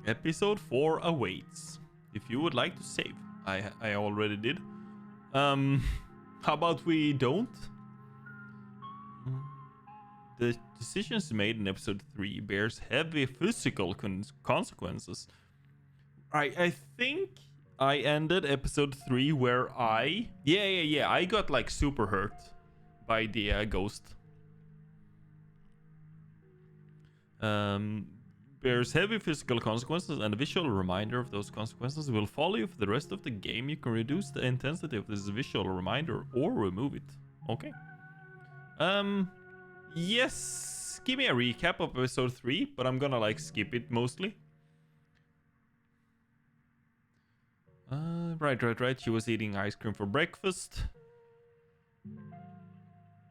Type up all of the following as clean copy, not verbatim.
Episode 4 awaits. If you would like to save, I already did. How about we don't? The decisions made in episode 3 bears heavy physical consequences. I think I ended episode 3 where I got like super hurt by the ghost. Bears heavy physical consequences, and a visual reminder of those consequences will follow you for the rest of the game. You can reduce the intensity of this visual reminder or remove it. Okay. Yes, give me a recap of episode 3, but I'm gonna like skip it mostly. Right. She was eating ice cream for breakfast.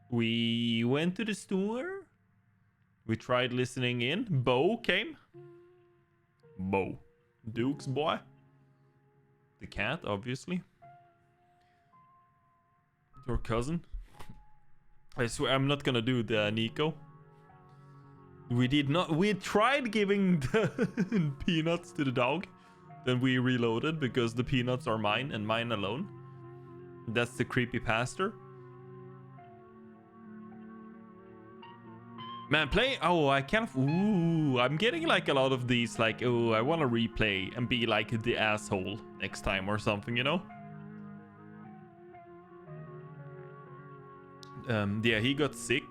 We went to the store. We tried listening in. Bo came. Bo. Duke's boy. The cat, obviously. Your cousin. I swear I'm not gonna do the Nico. We did not. We tried giving the peanuts to the dog. Then we reloaded because the peanuts are mine and mine alone. That's the creepy pastor. Man, play. Oh, I can't. Ooh, I'm getting like a lot of these. Like, oh, I want to replay and be like the asshole next time or something, you know? Yeah, he got sick.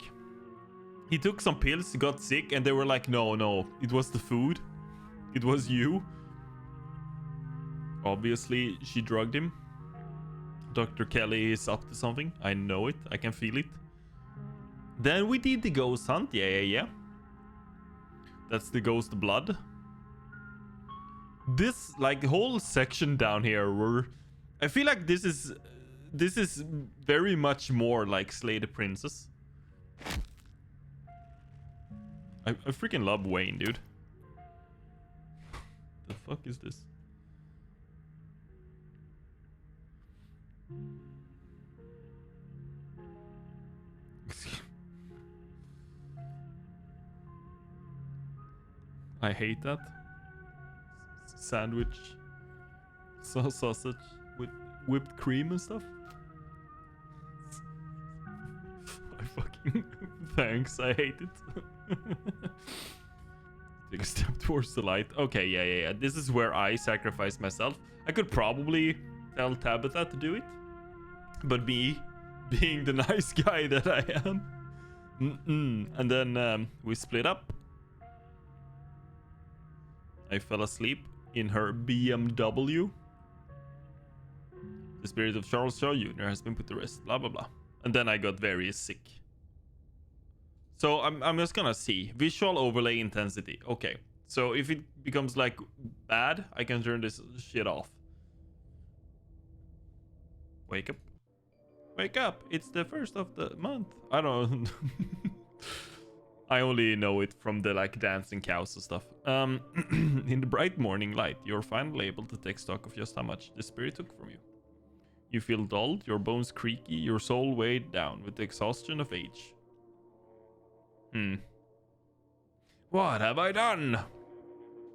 He took some pills, got sick, and they were like, no, it was the food. It was you. Obviously, she drugged him. Dr. Kelly is up to something. I know it. I can feel it. Then we did the ghost hunt. Yeah. That's the ghost blood. This like whole section down here where I feel like this is very much more like Slay the Princess. I freaking love Wayne, dude. The fuck is this? I hate that. Sandwich. Sausage with whipped cream and stuff. I fucking... Thanks, I hate it. Take a step towards the light. Okay, yeah. This is where I sacrifice myself. I could probably tell Tabitha to do it. But me, being the nice guy that I am. And then we split up. I fell asleep in her BMW. The spirit of Charles Shaw Jr. has been put to rest. Blah, blah, blah. And then I got very sick. So I'm just gonna see. Visual overlay intensity. Okay. So if it becomes like bad, I can turn this shit off. Wake up. Wake up. It's the first of the month. I don't know. I only know it from the like dancing cows and stuff. In the bright morning light, you're finally able to take stock of just how much the spirit took from you. You feel dulled, your bones creaky, your soul weighed down with the exhaustion of age. What have I done?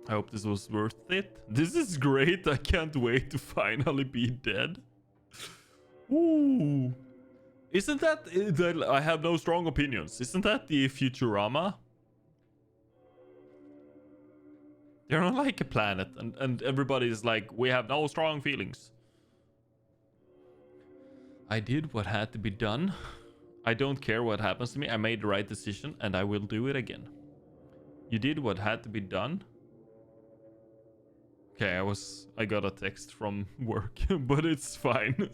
I hope this was worth it. This is great. I can't wait to finally be dead. Ooh. Isn't that I have no strong opinions? Isn't that the Futurama? They're not like a planet, and everybody's like, we have no strong feelings. I did what had to be done. I don't care what happens to me. I made the right decision, and I will do it again. You did what had to be done. Okay, I got a text from work, but it's fine.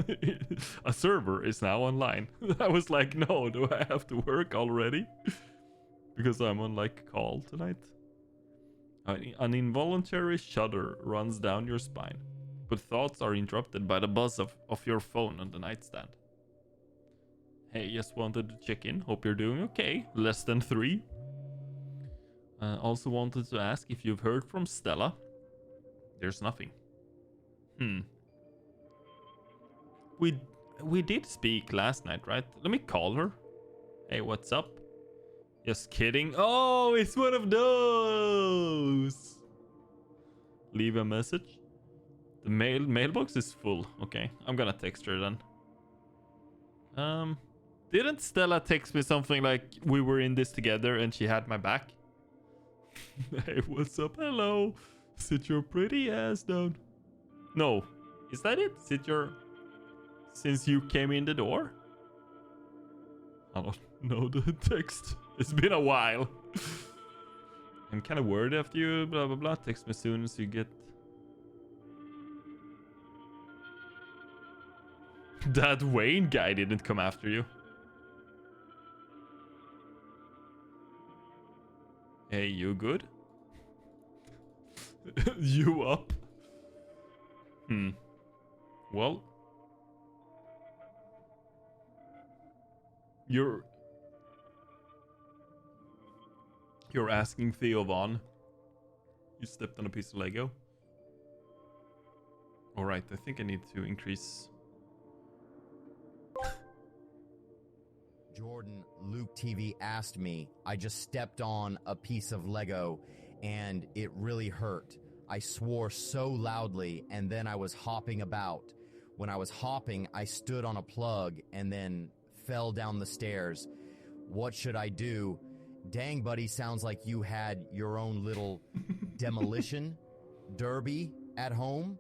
A server is now online. I was like, no, do I have to work already? Because I'm on like call tonight. An involuntary shudder runs down your spine, but thoughts are interrupted by the buzz of your phone on the nightstand. Hey, just wanted to check in. Hope you're doing okay. Less than 3. Also wanted to ask if you've heard from Stella. There's nothing. We did speak last night, right? Let me call her. Hey, what's up? Just kidding. Oh, it's one of those. leave a message. The mailbox is full. Okay, I'm gonna text her then. Didn't Stella text me something like we were in this together and she had my back? Hey, what's up? Hello. Sit your pretty ass down. No, is that it? Since you came in the door? I don't know the text. It's been a while. I'm kind of worried after you, blah, blah, blah. Text me as soon as you get... That Wayne guy didn't come after you. Hey, you good? You up? Well... You're asking Theo Von. You stepped on a piece of Lego. Alright, I think I need to increase... Jordan, Luke TV asked me. I just stepped on a piece of Lego and it really hurt. I swore so loudly and then I was hopping about. When I was hopping, I stood on a plug and then fell down the stairs. What should I do? Dang, buddy, sounds like you had your own little demolition derby at home.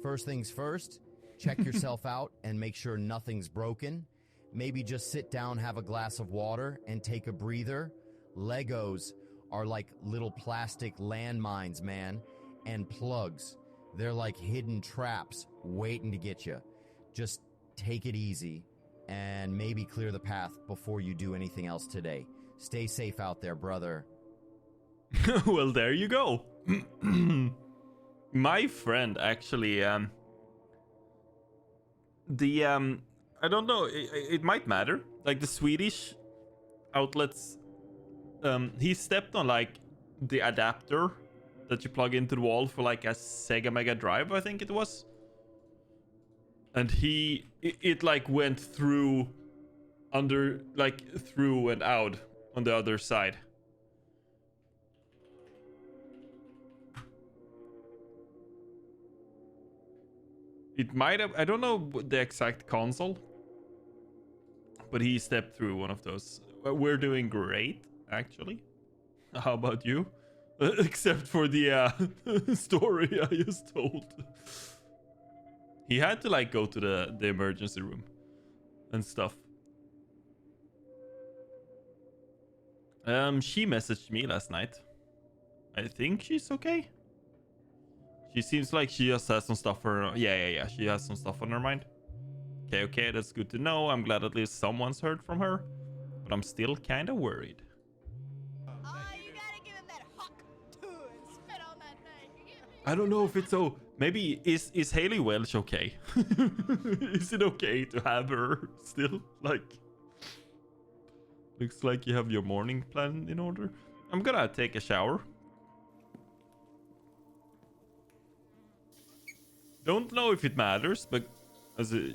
First things first, check yourself out and make sure nothing's broken. Maybe just sit down, have a glass of water, and take a breather. Legos are like little plastic landmines, man, and plugs. They're like hidden traps waiting to get you. Just take it easy and maybe clear the path before you do anything else today. Stay safe out there, brother. Well, there you go. My friend actually, I don't know, it might matter. Like the Swedish outlets, he stepped on like the adapter that you plug into the wall for like a Sega Mega Drive, I think it was. And it like went through through and out on the other side. It might have, I don't know the exact console, but he stepped through one of those. We're doing great, actually. How about you? Except for the story I just told. He had to like go to the emergency room and stuff. She messaged me last night. I think she's okay. She seems like she just has some stuff for her. Yeah. She has some stuff on her mind. Okay, that's good to know. I'm glad at least someone's heard from her. But I'm still kind of worried. Oh, you gotta give him that huck too and spit on that thing. I don't know if it's so... Maybe, is Haley Welch okay? Is it okay to have her still? Like... Looks like you have your morning plan in order. I'm gonna take a shower. Don't know if it matters, but... as a...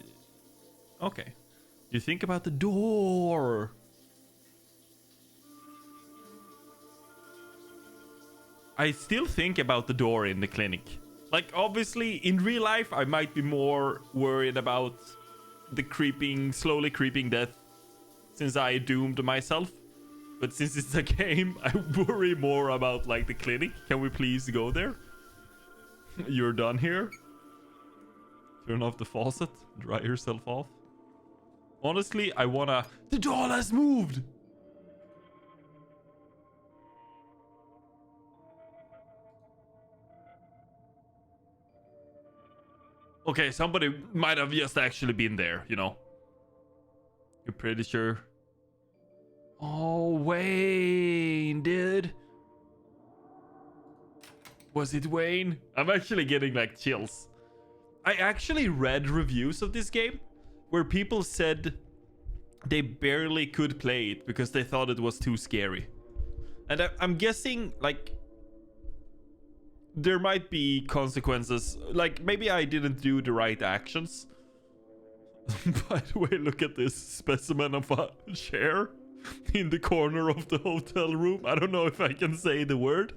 Okay. You think about the door. I still think about the door in the clinic. Like, obviously, in real life, I might be more worried about the slowly creeping death since I doomed myself. But since it's a game, I worry more about, like, the clinic. Can we please go there? You're done here? Turn off the faucet. Dry yourself off. Honestly, I wanna... The doll has moved! Okay, somebody might have just actually been there, you know. You're pretty sure. Oh, Wayne, dude. Was it Wayne? I'm actually getting like chills. I actually read reviews of this game where people said they barely could play it because they thought it was too scary. And I'm guessing, like, there might be consequences. Like, maybe I didn't do the right actions. By the way, look at this specimen of a chair in the corner of the hotel room. I don't know if I can say the word.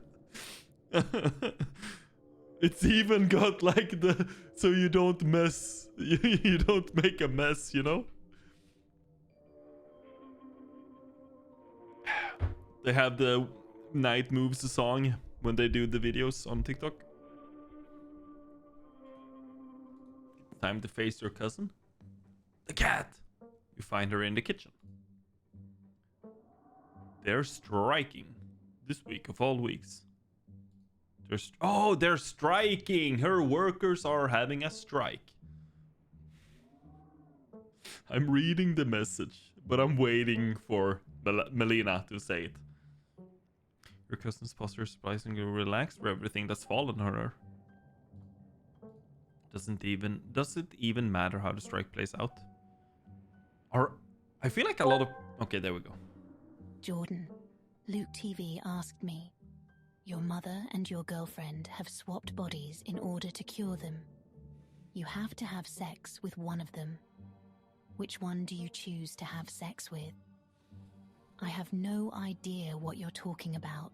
It's even got like the so you don't mess, you don't make a mess, you know? They have the Night Moves song when they do the videos on TikTok. Time to face your cousin. The cat! You find her in the kitchen. They're striking this week of all weeks. They're striking! Her workers are having a strike. I'm reading the message, but I'm waiting for Melina to say it. Your cousin's posture is surprisingly relaxed for everything that's fallen on her. Does it even matter how the strike plays out? Or I feel like a lot of... Okay, there we go. Jordan, Luke TV asked me, your mother and your girlfriend have swapped bodies in order to cure them. You have to have sex with one of them. Which one do you choose to have sex with? I have no idea what you're talking about.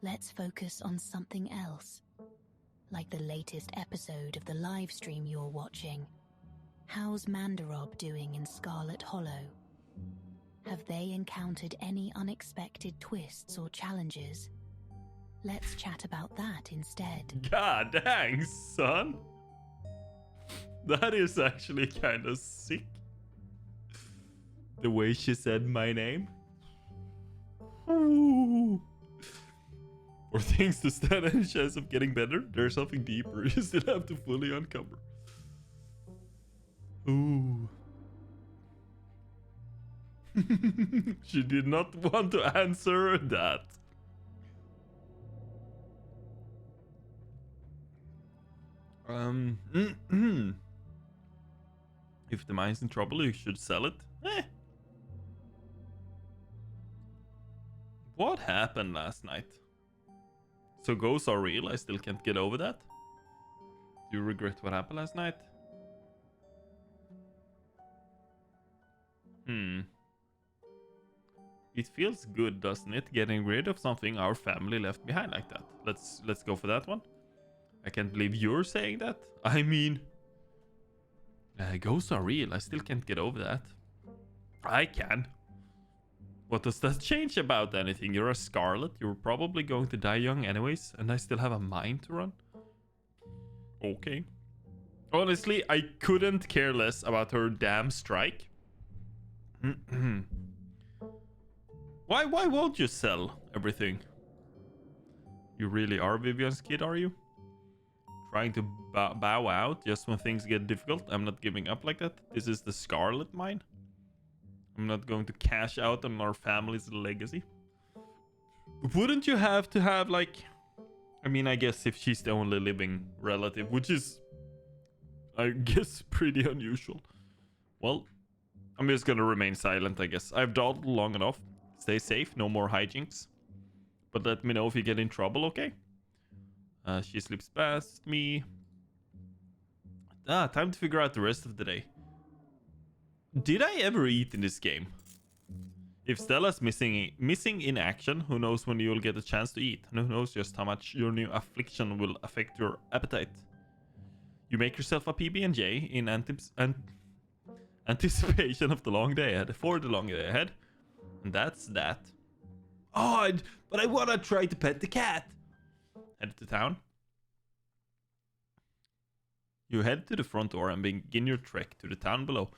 Let's focus on something else. Like the latest episode of the live stream you're watching. How's Mandarob doing in Scarlet Hollow? Have they encountered any unexpected twists or challenges? Let's chat about that instead. God dang, son. That is actually kind of sick. The way she said my name. Ooh. For things to stand any chance of getting better, there's something deeper you still have to fully uncover. Ooh. She did not want to answer that. If the mine's in trouble, you should sell it. What happened last night? So ghosts are real, I still can't get over that. Do you regret what happened last night? It feels good, doesn't it? Getting rid of something our family left behind like that. Let's go for that one. I can't believe you're saying that. I mean, ghosts are real. I still can't get over that. I can. What does that change about anything? You're a Scarlet. You're probably going to die young anyways. And I still have a mind to run. Okay. Honestly, I couldn't care less about her damn strike. Why won't you sell everything? You really are Vivian's kid, are you? Trying to bow out just when things get difficult? I'm not giving up like that. This is the Scarlet mine. I'm not going to cash out on our family's legacy. Wouldn't you have to have, like... I mean, I guess if she's the only living relative, which is, I guess, pretty unusual. Well, I'm just gonna remain silent, I guess. I've dawdled long enough. Stay safe, no more hijinks. But let me know if you get in trouble, okay? She sleeps past me. Time to figure out the rest of the day. Did I ever eat in this game? If Stella's missing in action, who knows when you'll get a chance to eat? And who knows just how much your new affliction will affect your appetite? You make yourself a PB&J in anticipation of the long day ahead. For the long day ahead. And that's that. Oh, but I want to try to pet the cat. Head to town. You head to the front door and begin your trek to the town below.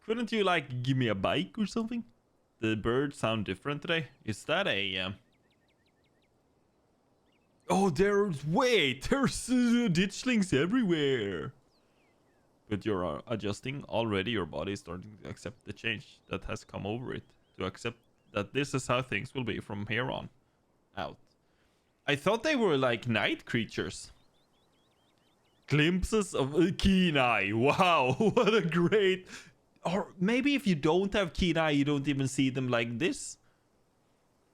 Couldn't you, like, give me a bike or something? The birds sound different today. Is that a... Oh, there's... Wait! There's ditchlings everywhere! But you're adjusting already. Your body is starting to accept the change that has come over it. To accept that this is how things will be from here on out. I thought they were like night creatures. Glimpses of a keen eye. Wow, what a great... Or maybe if you don't have keen eye, you don't even see them like this.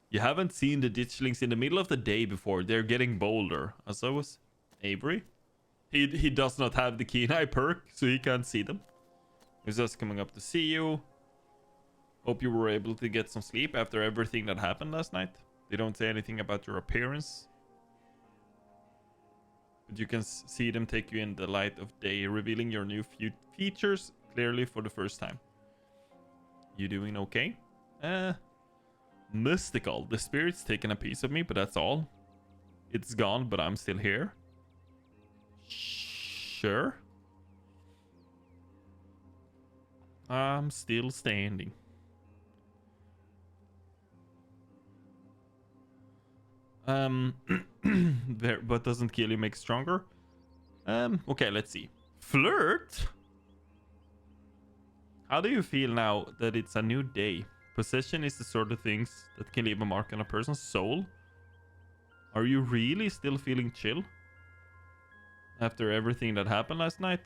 You haven't seen the ditchlings in the middle of the day before. They're getting bolder. As I was Avery. He does not have the keen eye perk, so he can't see them. He's just coming up to see you. Hope you were able to get some sleep after everything that happened last night. They don't say anything about your appearance. But you can see them take you in the light of day, revealing your new features clearly for the first time. You doing okay? Mystical. The spirit's taken a piece of me, but that's all. It's gone, but I'm still here. Sure. I'm still standing. There, but doesn't kill you make stronger. Okay, let's see. Flirt? How do you feel now that it's a new day? Possession is the sort of things that can leave a mark on a person's soul. Are you really still feeling chill? After everything that happened last night?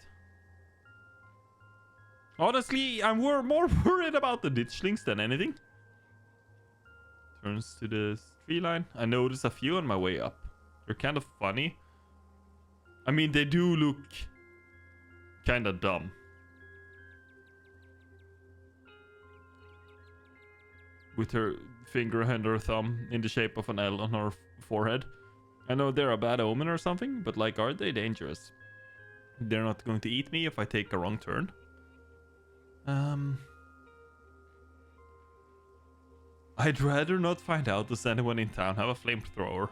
Honestly, I'm more worried about the ditchlings than anything. Turns to the tree line. I noticed a few on my way up. They're kind of funny. I mean, they do look kind of dumb. With her finger and her thumb in the shape of an L on her forehead. I know they're a bad omen or something, but like, are they dangerous? They're not going to eat me if I take a wrong turn. I'd rather not find out. Does anyone in town have a flamethrower?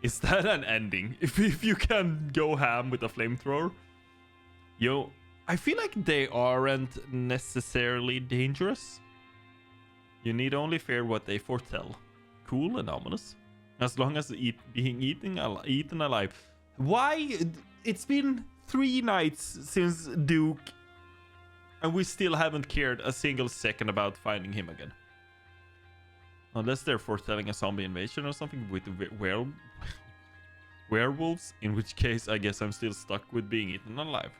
Is that an ending? If you can go ham with a flamethrower? Yo, I feel like they aren't necessarily dangerous. You need only fear what they foretell. Cool and ominous. As long as being eaten alive. Why? It's been 3 nights since Duke, and we still haven't cared a single second about finding him again. Unless they're foretelling a zombie invasion or something with werewolves, in which case I guess I'm still stuck with being eaten alive.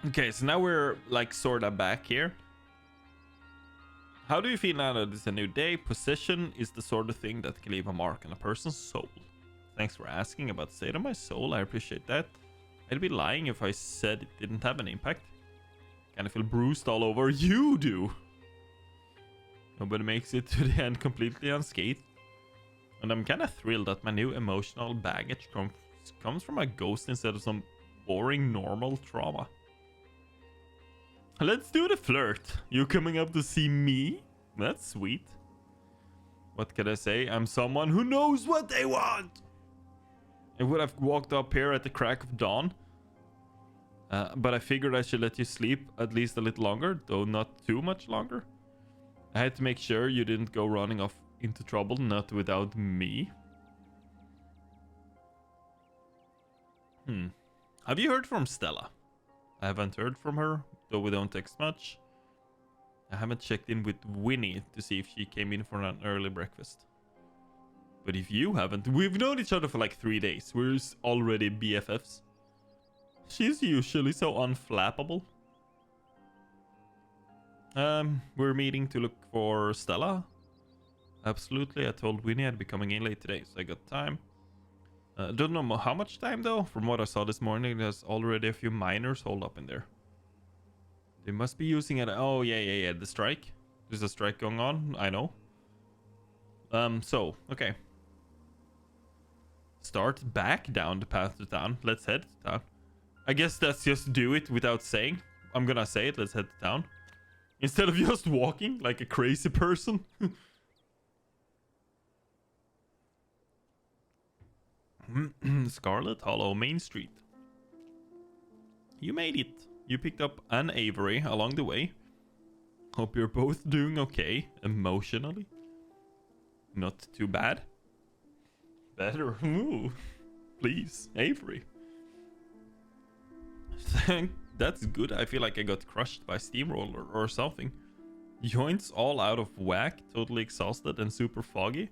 Okay, so now we're like sorta back here. How do you feel now that it's a new day? Possession is the sort of thing that can leave a mark on a person's soul. Thanks for asking about the state of my soul. I appreciate that. I'd be lying if I said it didn't have an impact. Kinda feel bruised all over. You do! Nobody makes it to the end completely unscathed. And I'm kinda thrilled that my new emotional baggage comes from a ghost instead of some boring normal trauma. Let's do the flirt. You coming up to see me? That's sweet. What can I say? I'm someone who knows what they want. I would have walked up here at the crack of dawn. But I figured I should let you sleep at least a little longer, though not too much longer. I had to make sure you didn't go running off into trouble, not without me. Have you heard from Stella? I haven't heard from her, though we don't text much. I haven't checked in with Winnie to see if she came in for an early breakfast. But if you haven't, we've known each other for like 3 days. We're already BFFs. She's usually so unflappable. We're meeting to look for Stella. Absolutely, I told Winnie I'd be coming in late today, so I got time. Don't know how much time though. From what I saw this morning, there's already a few miners holed up in there. They must be using it. Oh yeah, the strike. There's a strike going on. I know. So okay. Start back down the path to town. Let's head to town. I guess that's just do it without saying. I'm gonna say it. Let's head to town instead of just walking like a crazy person. Scarlet Hollow, Main Street. You made it. You picked up an Avery along the way. Hope you're both doing okay emotionally. Not too bad. Better. Ooh. Please, Avery. That's good. I feel like I got crushed by steamroller or something. Joints all out of whack, totally exhausted and super foggy.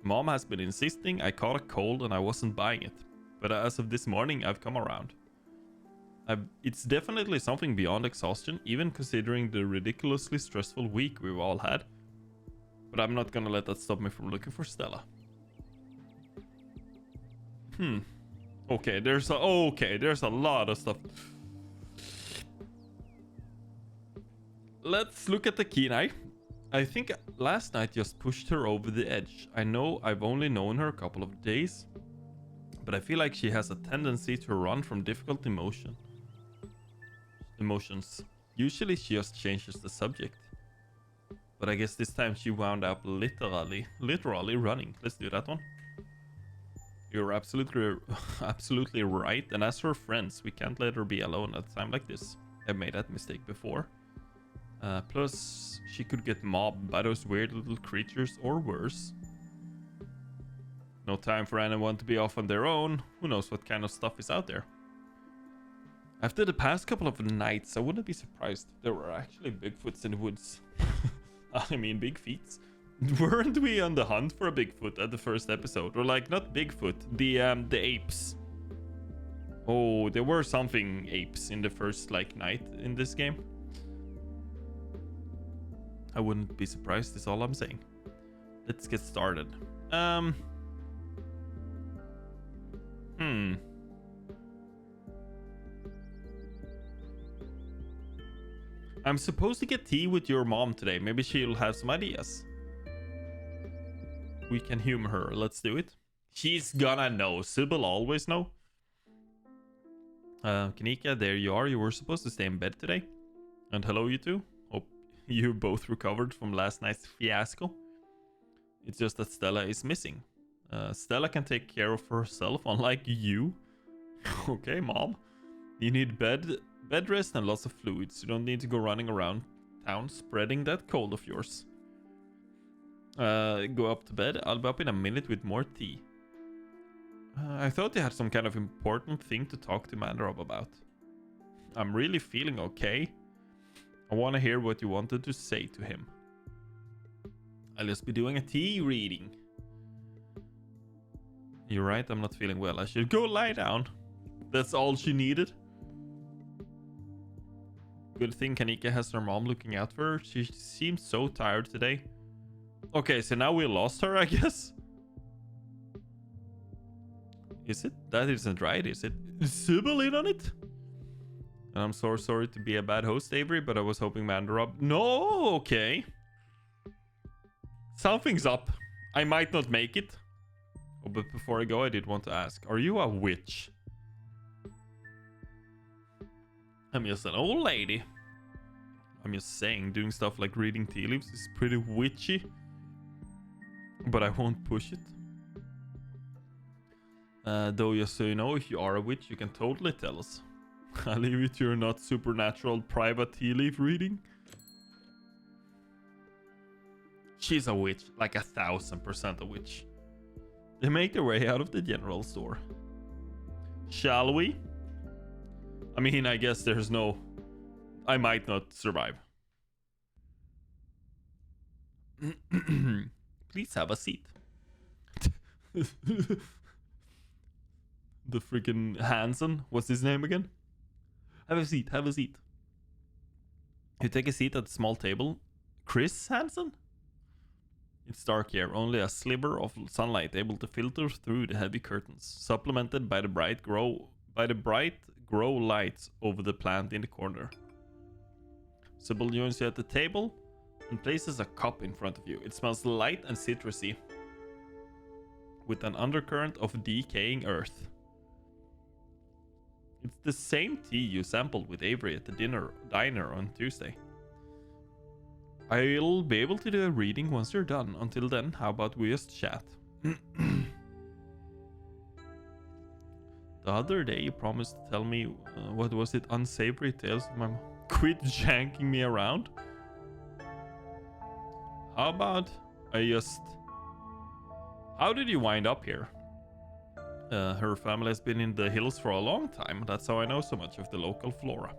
Mom has been insisting I caught a cold and I wasn't buying it. But as of this morning, I've come around. It's definitely something beyond exhaustion, even considering the ridiculously stressful week we've all had. But I'm not gonna let that stop me from looking for Stella. Okay, there's a lot of stuff. Let's look at the Kenai. I think last night just pushed her over the edge. I know I've only known her a couple of days, but I feel like she has a tendency to run from difficult emotions. Usually she just changes the subject. But I guess this time she wound up literally running. Let's do that one. You're absolutely right. And as her friends, we can't let her be alone at a time like this. I've made that mistake before. Plus, she could get mobbed by those weird little creatures or worse. No time for anyone to be off on their own. Who knows what kind of stuff is out there. After the past couple of nights, I wouldn't be surprised if there were actually Bigfoots in the woods. I mean, big feet. Weren't we on the hunt for a Bigfoot at the first episode? Or like, not Bigfoot, the apes. Oh, there were something apes in the first like night in this game. I wouldn't be surprised, is all I'm saying. Let's get started. I'm supposed to get tea with your mom today. Maybe she'll have some ideas. We can humor her. Let's do it. She's gonna know. Sybil always know. Kanika, there you are. You were supposed to stay in bed today. And hello, you two. Hope you both recovered from last night's fiasco. It's just that Stella is missing. Stella can take care of herself, unlike you. Okay, mom. You need bed rest and lots of fluids. You don't need to go running around town spreading that cold of yours. Go up to bed. I'll be up in a minute with more tea. I thought you had some kind of important thing to talk to Mandarob about. I'm really feeling okay. I want to hear what you wanted to say to him. I'll just be doing a tea reading. You're right, I'm not feeling well. I should go lie down. That's all she needed. Good thing Kanika has her mom looking out for her. She seems so tired today. Okay, so now we lost her, I guess. Is it? That isn't right, is it? Is Sybil in on it? And I'm so sorry to be a bad host, Avery, but I was hoping Mandarob... No, okay. Something's up. I might not make it. Oh, but before I go, I did want to ask. Are you a witch? I'm just an old lady. I'm just saying, doing stuff like reading tea leaves is pretty witchy. But I won't push it. Though, just so you know, if you are a witch, you can totally tell us. I'll leave it to your not supernatural private tea leaf reading. She's a witch, like 1000% a witch. They make their way out of the general store. Shall we? I mean, I guess there's no... I might not survive. Please have a seat. The freaking Hansen. What's his name again? Have a seat, have a seat. You take a seat at the small table. Chris Hansen? It's dark here, only a sliver of sunlight able to filter through the heavy curtains, supplemented by the bright grow lights over the plant in the corner. Sybil joins you at the table and places a cup in front of you. It smells light and citrusy, with an undercurrent of decaying earth. It's the same tea you sampled with Avery at the diner on Tuesday. I'll be able to do a reading once you're done. Until then, how about we just chat? The other day you promised to tell me, what was it, unsavory tales of my mom. Quit janking me around. How about I just... How did you wind up here? Her family has been in the hills for a long time. That's how I know so much of the local flora.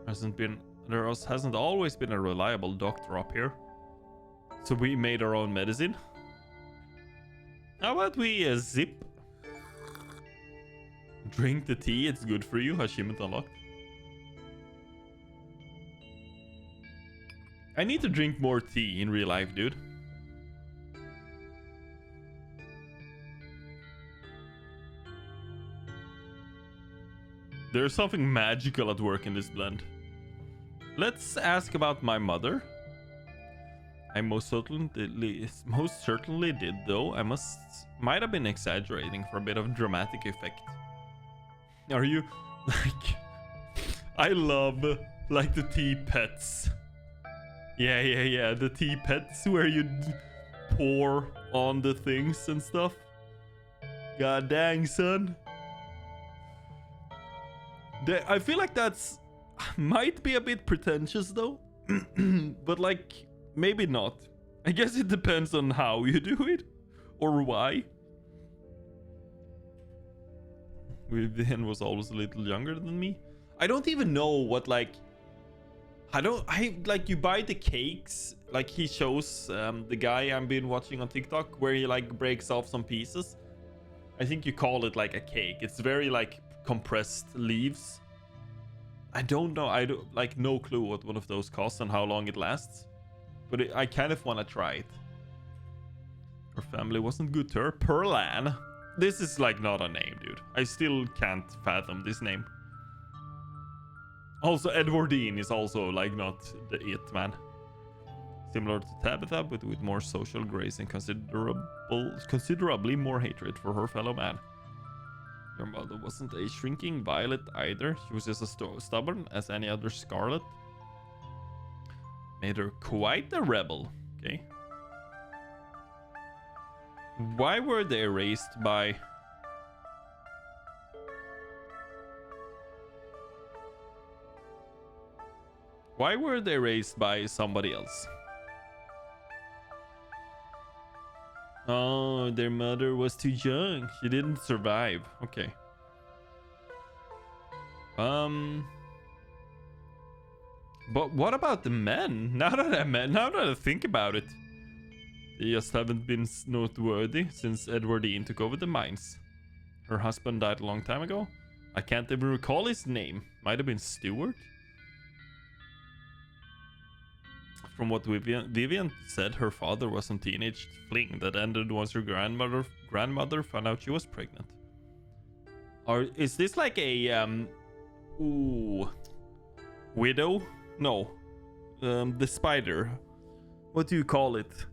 There hasn't always been a reliable doctor up here. So we made our own medicine. How about we zip? Drink the tea, it's good for you. Achievement unlocked. I need to drink more tea in real life, dude. There's something magical at work in this blend. Let's ask about my mother. I most certainly did, though. I might have been exaggerating for a bit of dramatic effect. Are you like? I love like the tea pets. Yeah. The tea pets where you pour on the things and stuff. God dang, son. I feel like that's might be a bit pretentious though, but like maybe not. I guess it depends on how you do it or why. Vivian was always a little younger than me. I don't even know what like. I like you buy the cakes like he shows the guy I've been watching on TikTok where he like breaks off some pieces. I think you call it like a cake. It's very like compressed leaves. I don't know. I don't like no clue what one of those costs and how long it lasts. But I kind of want to try it. Her family wasn't good to her. Perlan. This is like not a name, dude. I still can't fathom this name. Also, Edwardine is also like not the it man. Similar to Tabitha, but with more social grace and considerably more hatred for her fellow man. Your mother wasn't a shrinking violet either. She was just as stubborn as any other Scarlet. Made her quite a rebel. Okay. Why were they raised by... Why were they raised by somebody else? Oh, their mother was too young. She didn't survive. Okay. But what about the men? Now that I think about it, they just haven't been noteworthy since Edwardine took over the mines. Her husband died a long time ago. I can't even recall his name. Might have been Stewart. From what Vivian said, her father was a teenage fling that ended once her grandmother found out she was pregnant. Or is this like a widow? No, the spider. What do you call it?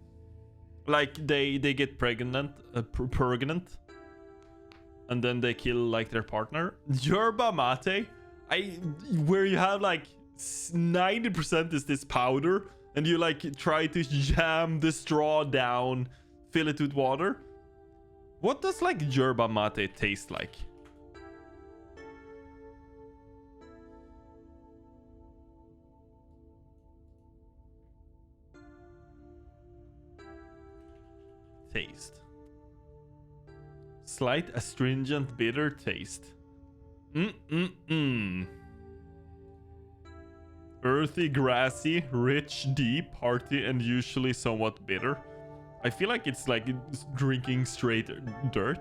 Like they get pregnant, and then they kill like their partner. Yerba mate, where you have like 90% is this powder. And you like try to jam the straw down, fill it with water. What does like yerba mate taste like? Taste. Slight astringent bitter taste. Earthy, grassy, rich, deep, hearty, and usually somewhat bitter. I feel like it's like drinking straight dirt.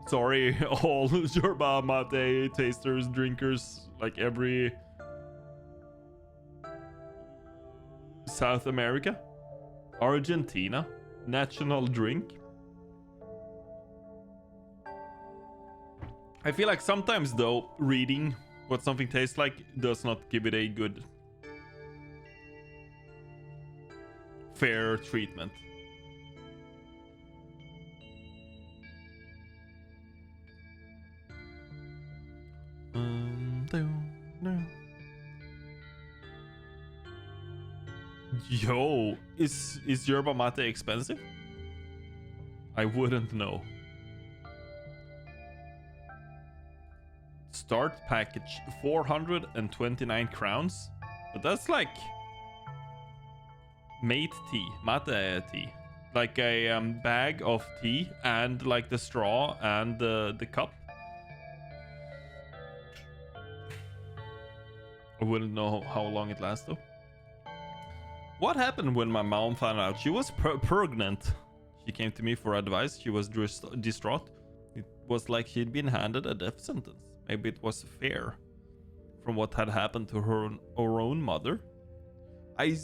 Sorry, all yerba mate tasters, drinkers, like every South America, Argentina, national drink. I feel like sometimes though, reading what something tastes like does not give it a good fair treatment. Yo, is yerba mate expensive? I wouldn't know. Start package 429 crowns, but that's like mate tea, mate tea, like a bag of tea and like the straw and the cup. I wouldn't know how long it lasts though. What happened when my mom found out she was pregnant? She came to me for advice. She was distraught. It was like she'd been handed a death sentence. Maybe it was fair from what had happened to her own mother. But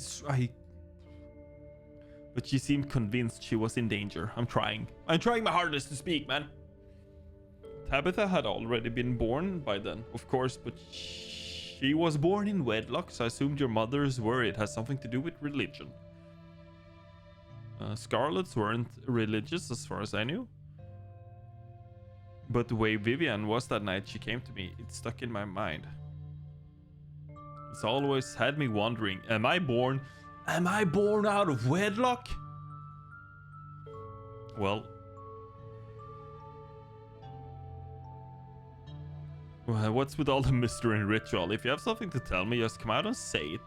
she seemed convinced she was in danger. I'm trying my hardest to speak, man. Tabitha had already been born by then, of course, but She was born in wedlock, so I assumed your mother's word has something to do with religion. Scarlets weren't religious as far as I knew. But the way Vivian was that night she came to me, it stuck in my mind. It's always had me wondering, am I born out of wedlock? Well, what's with all the mystery and ritual? If you have something to tell me, just come out and say it.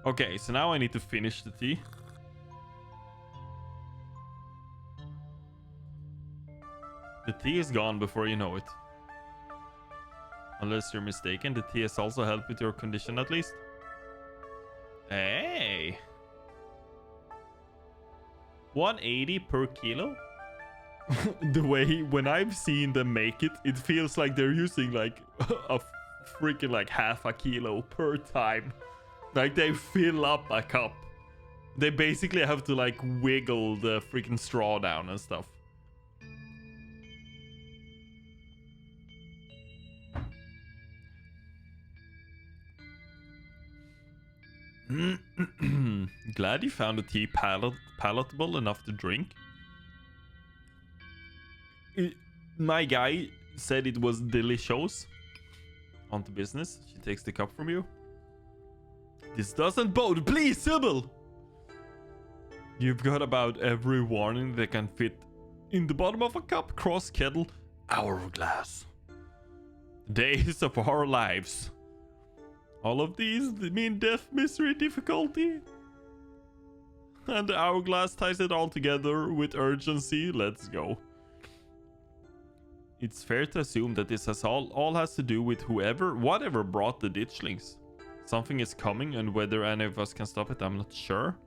Okay, so now I need to finish the tea. The tea is gone before you know it. Unless you're mistaken, the tea has also helped with your condition at least. Hey! 180 per kilo? The way, when I've seen them make it, it feels like they're using like a freaking like half a kilo per time. Like they fill up a cup. They basically have to like wiggle the freaking straw down and stuff. Glad you found the tea palatable enough to drink. My guy said it was delicious. On to business. She takes the cup from you. This doesn't bode. Please, Sybil! You've got about every warning that can fit in the bottom of a cup, cross, kettle, hourglass. Days of our lives. All of these mean death, misery, difficulty. And the hourglass ties it all together with urgency. Let's go. It's fair to assume that this has all has to do with whatever brought the ditchlings. Something is coming, and whether any of us can stop it, I'm not sure.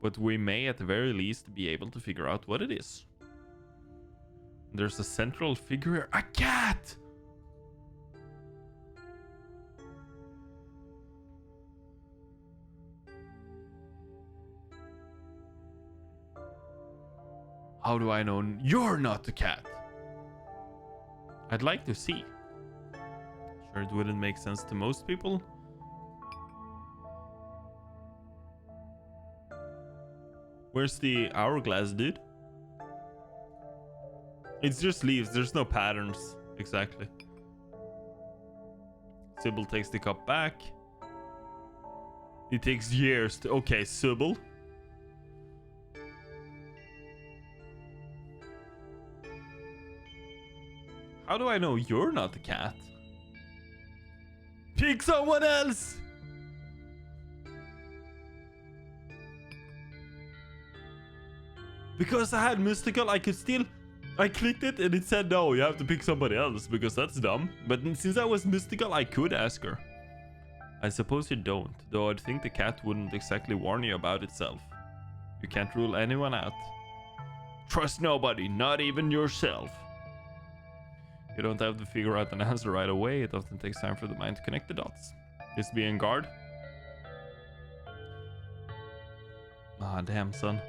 But we may at the very least be able to figure out what it is. There's a central figure here. A cat! How do I know you're not the cat? I'd like to see. Sure, it wouldn't make sense to most people. Where's the hourglass, dude? It's just leaves. There's no patterns. Exactly. Sybil takes the cup back. It takes years to... Okay, Sybil. How do I know you're not the cat? Pick someone else! Because I had mystical, I clicked it and it said no, you have to pick somebody else because that's dumb. But since I was mystical, I could ask her. I suppose you don't, though I'd think the cat wouldn't exactly warn you about itself. You can't rule anyone out. Trust nobody, not even yourself. You don't have to figure out an answer right away. It often takes time for the mind to connect the dots. Just be on guard. Ah, damn, son.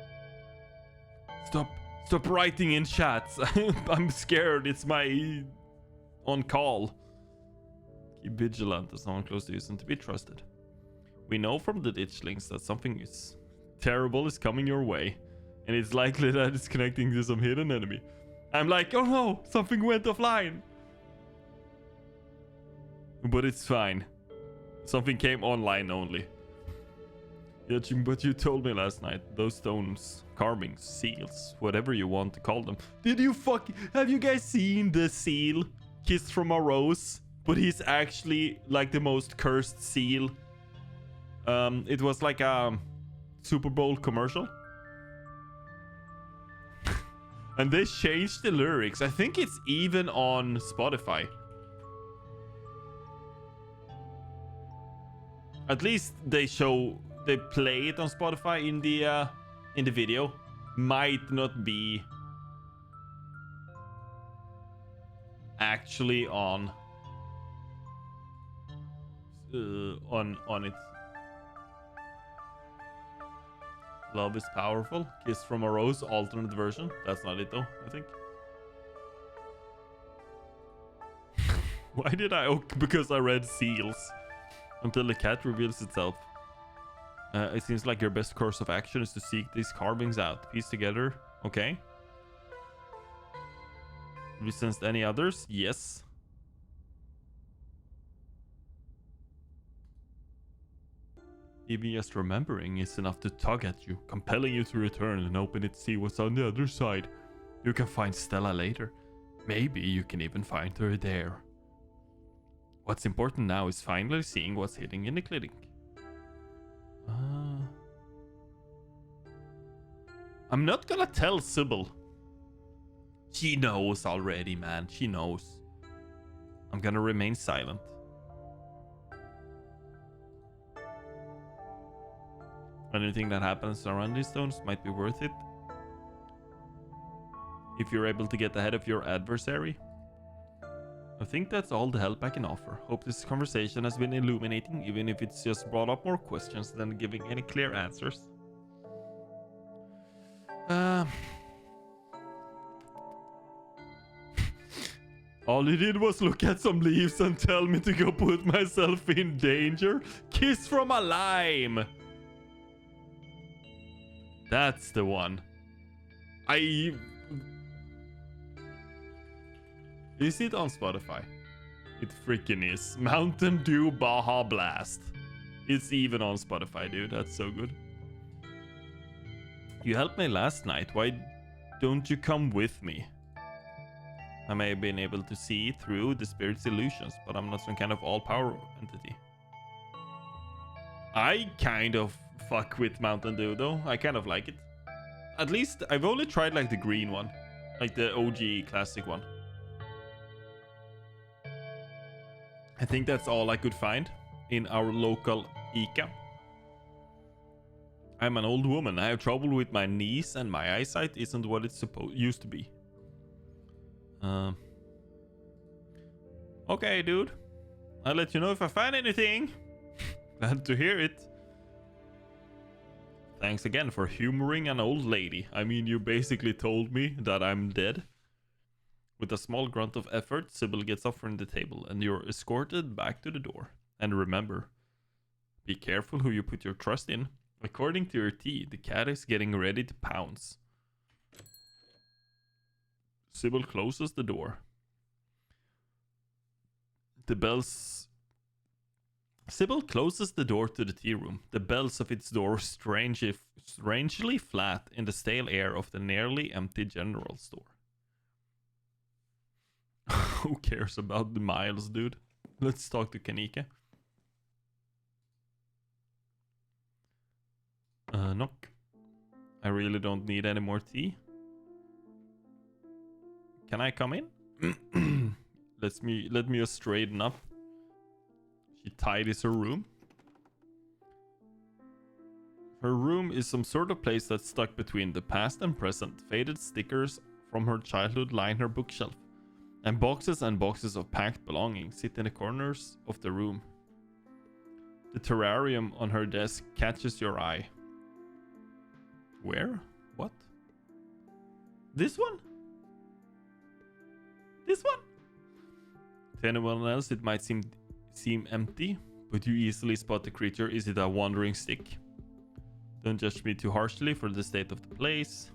Stop writing in chats. I'm scared. It's my on call. Keep vigilant as someone close to you isn't to be trusted. We know from the ditchlings that something terrible is coming your way, and it's likely that it's connecting to some hidden enemy. I'm like, oh no, something went offline. But it's fine. Something came online only. Yeah, but you told me last night, those stones, carvings, seals, whatever you want to call them. Have you guys seen the seal, Kiss from a Rose? But he's actually like the most cursed seal. It was like a Super Bowl commercial. And they changed the lyrics. I think it's even on Spotify. At least they play it on Spotify in the video. Might not be actually on it. Love is powerful. Kiss from a Rose, alternate version. That's not it though, I think. Why did I? Oh, because I read seals. Until the cat reveals itself. It seems like your best course of action is to seek these carvings out. Piece together. Okay. Have you sensed any others? Yes. Even just remembering is enough to tug at you, compelling you to return and open it to see what's on the other side. You can find Stella later. Maybe you can even find her there. What's important now is finally seeing what's hidden in the clinic. I'm not gonna tell Sybil. She knows already, man. She knows. I'm gonna remain silent. Anything that happens around these stones might be worth it. If you're able to get ahead of your adversary. I think that's all the help I can offer. Hope this conversation has been illuminating, even if it's just brought up more questions than giving any clear answers. All he did was look at some leaves and tell me to go put myself in danger. Kiss from a lime. That's the one. Is it on Spotify? It freaking is. Mountain Dew Baja Blast. It's even on Spotify, dude. That's so good. You helped me last night. Why don't you come with me? I may have been able to see through the spirit's illusions, but I'm not some kind of all-power entity. I kind of fuck with Mountain Dew, though. I kind of like it. At least I've only tried like the green one. Like the OG classic one. I think that's all I could find in our local Ica. I'm an old woman. I have trouble with my knees and my eyesight isn't what it's used to be. Okay, dude. I'll let you know if I find anything. Glad to hear it. Thanks again for humoring an old lady. I mean, you basically told me that I'm dead. With a small grunt of effort, Sybil gets up from the table and you're escorted back to the door. And remember, be careful who you put your trust in. According to your tea, the cat is getting ready to pounce. Sybil closes the door. Sybil closes the door to the tea room. The bells of its door strangely flat in the stale air of the nearly empty general store. Who cares about the miles, dude? Let's talk to Kanika. Knock. I really don't need any more tea. Can I come in? Let me just straighten up. She tidies her room. Her room is some sort of place that's stuck between the past and present. Faded stickers from her childhood line her bookshelf. And boxes of packed belongings sit in the corners of the room. The terrarium on her desk catches your eye. Where? What? This one? This one? To anyone else it might seem empty, but you easily spot the creature. Is it a wandering stick? Don't judge me too harshly for the state of the place.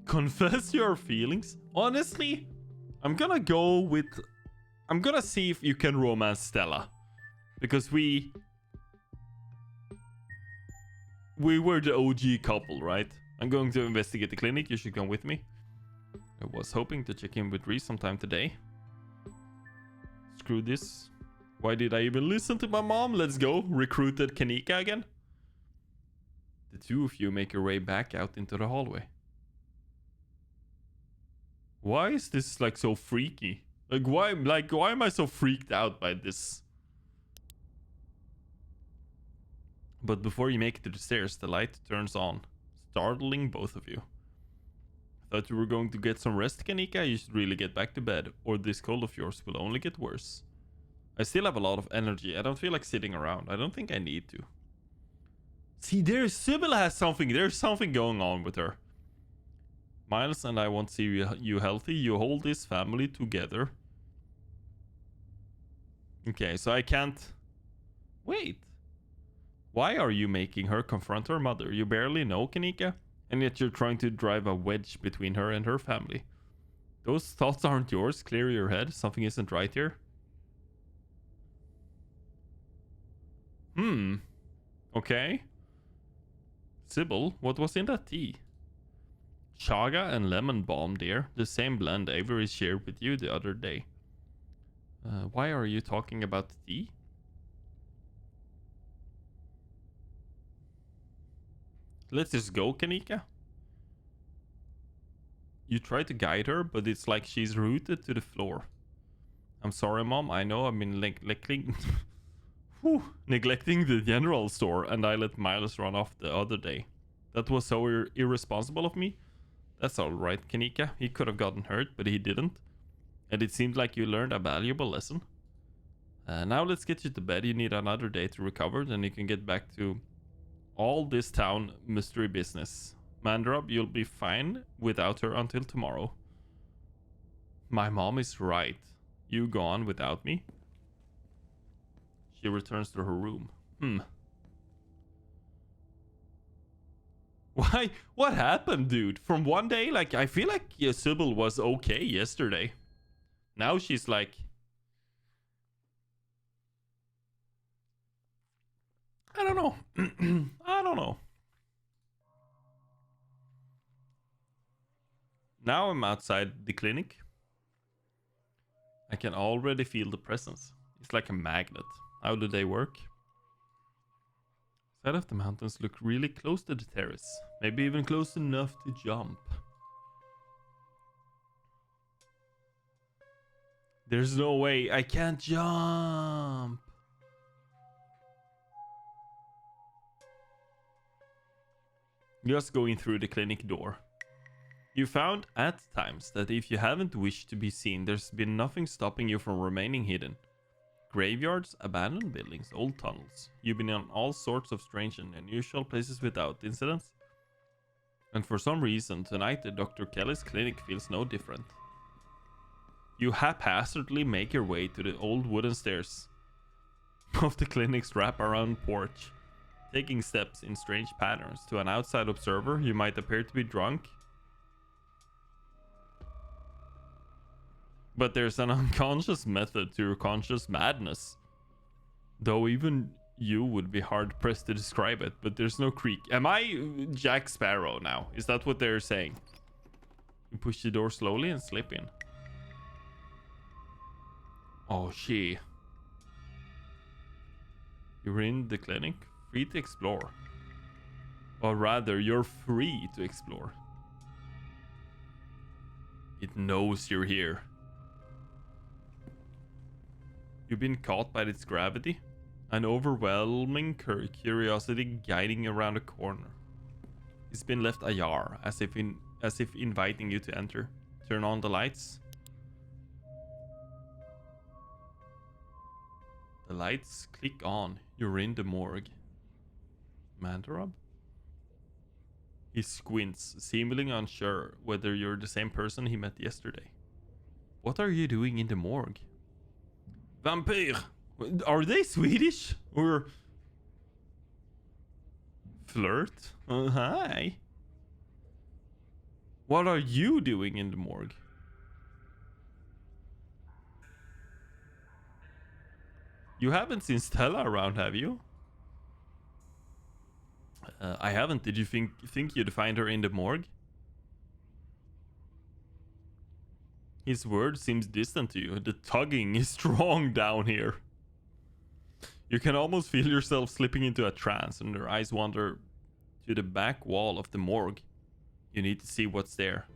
Confess your feelings? Honestly, I'm gonna see if you can romance Stella. Because we were the OG couple, right? I'm going to investigate the clinic. You should come with me. I was hoping to check in with Reese sometime today. Screw this. Why did I even listen to my mom? Let's go. Recruited Kanika again. The two of you make your way back out into the hallway. Why is this like so freaky? Why am I so freaked out by this? But before you make it to the stairs, the light turns on, startling both of you. Thought you were going to get some rest, Kanika? You should really get back to bed, or this cold of yours will only get worse. I still have a lot of energy. I don't feel like sitting around. I don't think I need to. See, there's Sybil has something. There's something going on with her. Miles and I want to see you healthy. You hold this family together. Okay, so I can't... Wait. Why are you making her confront her mother? You barely know Kanika, and yet you're trying to drive a wedge between her and her family. Those thoughts aren't yours. Clear your head. Something isn't right here. Okay. Sybil, what was in that tea? Chaga and lemon balm, dear. The same blend Avery shared with you the other day. Why are you talking about the tea? Let's just go, Kanika. You try to guide her, but it's like she's rooted to the floor. I'm sorry, Mom. I know I've been neglecting the general store, and I let Miles run off the other day. That was so irresponsible of me. That's alright, Kanika. He could have gotten hurt, but he didn't. And it seemed like you learned a valuable lesson. Now let's get you to bed. You need another day to recover, then you can get back to all this town mystery business. Mandrob, you'll be fine without her until tomorrow. My mom is right. You go on without me? She returns to her room. Why? What happened, dude? From one day, like, I feel like Sybil was okay yesterday. Now she's like... I don't know. I don't know. Now I'm outside the clinic. I can already feel the presence. It's like a magnet. How do they work? Side of the mountains look really close to the terrace. Maybe even close enough to jump. There's no way. I can't jump. Just going through the clinic door. You found at times that if you haven't wished to be seen, there's been nothing stopping you from remaining hidden. Graveyards, abandoned buildings, old tunnels. You've been in all sorts of strange and unusual places without incidents. And for some reason, tonight at Dr. Kelly's clinic feels no different. You haphazardly make your way to the old wooden stairs of the clinic's wraparound porch, taking steps in strange patterns. To an outside observer, you might appear to be drunk, but there's an unconscious method to your conscious madness. Though even you would be hard pressed to describe it, but there's no creak. Am I Jack Sparrow now? Is that what they're saying? You push the door slowly and slip in. Oh, she. You're in the clinic, free to explore. Or rather, you're free to explore. It knows you're here. You've been caught by its gravity, an overwhelming curiosity guiding around a corner. It's been left ajar, as if inviting you to enter. Turn on the lights. The lights click on. You're in the morgue. Mandrob? He squints, seemingly unsure whether you're the same person he met yesterday. What are you doing in the morgue? Vampire! Are they Swedish? Or... Flirt? Hi. What are you doing in the morgue? You haven't seen Stella around, have you? I haven't. Did you think you'd find her in the morgue? His word seems distant to you. The tugging is strong down here. You can almost feel yourself slipping into a trance, and your eyes wander to the back wall of the morgue. You need to see what's there.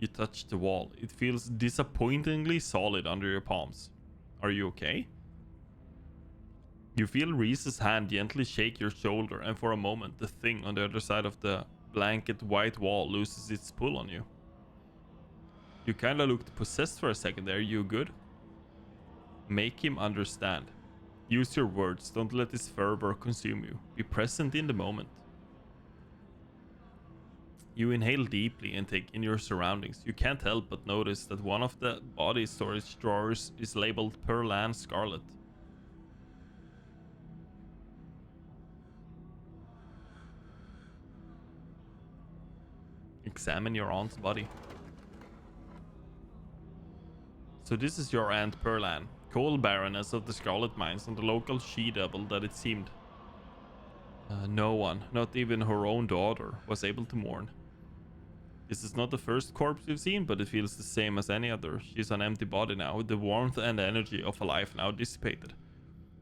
You touch the wall. It feels disappointingly solid under your palms. Are you okay? You feel Reese's hand gently shake your shoulder, and for a moment, the thing on the other side of the blanket white wall loses its pull on you. You kinda looked possessed for a second there. You good? Make him understand. Use your words. Don't let his fervor consume you. Be present in the moment. You inhale deeply and take in your surroundings. You can't help but notice that one of the body storage drawers is labeled Pearl and Scarlet. Examine your aunt's body. So this is your Aunt Perlan, co-baroness of the Scarlet Mines, and the local she-devil that it seemed. No one, not even her own daughter, was able to mourn. This is not the first corpse we've seen, but it feels the same as any other. She's an empty body now, with the warmth and energy of a life now dissipated.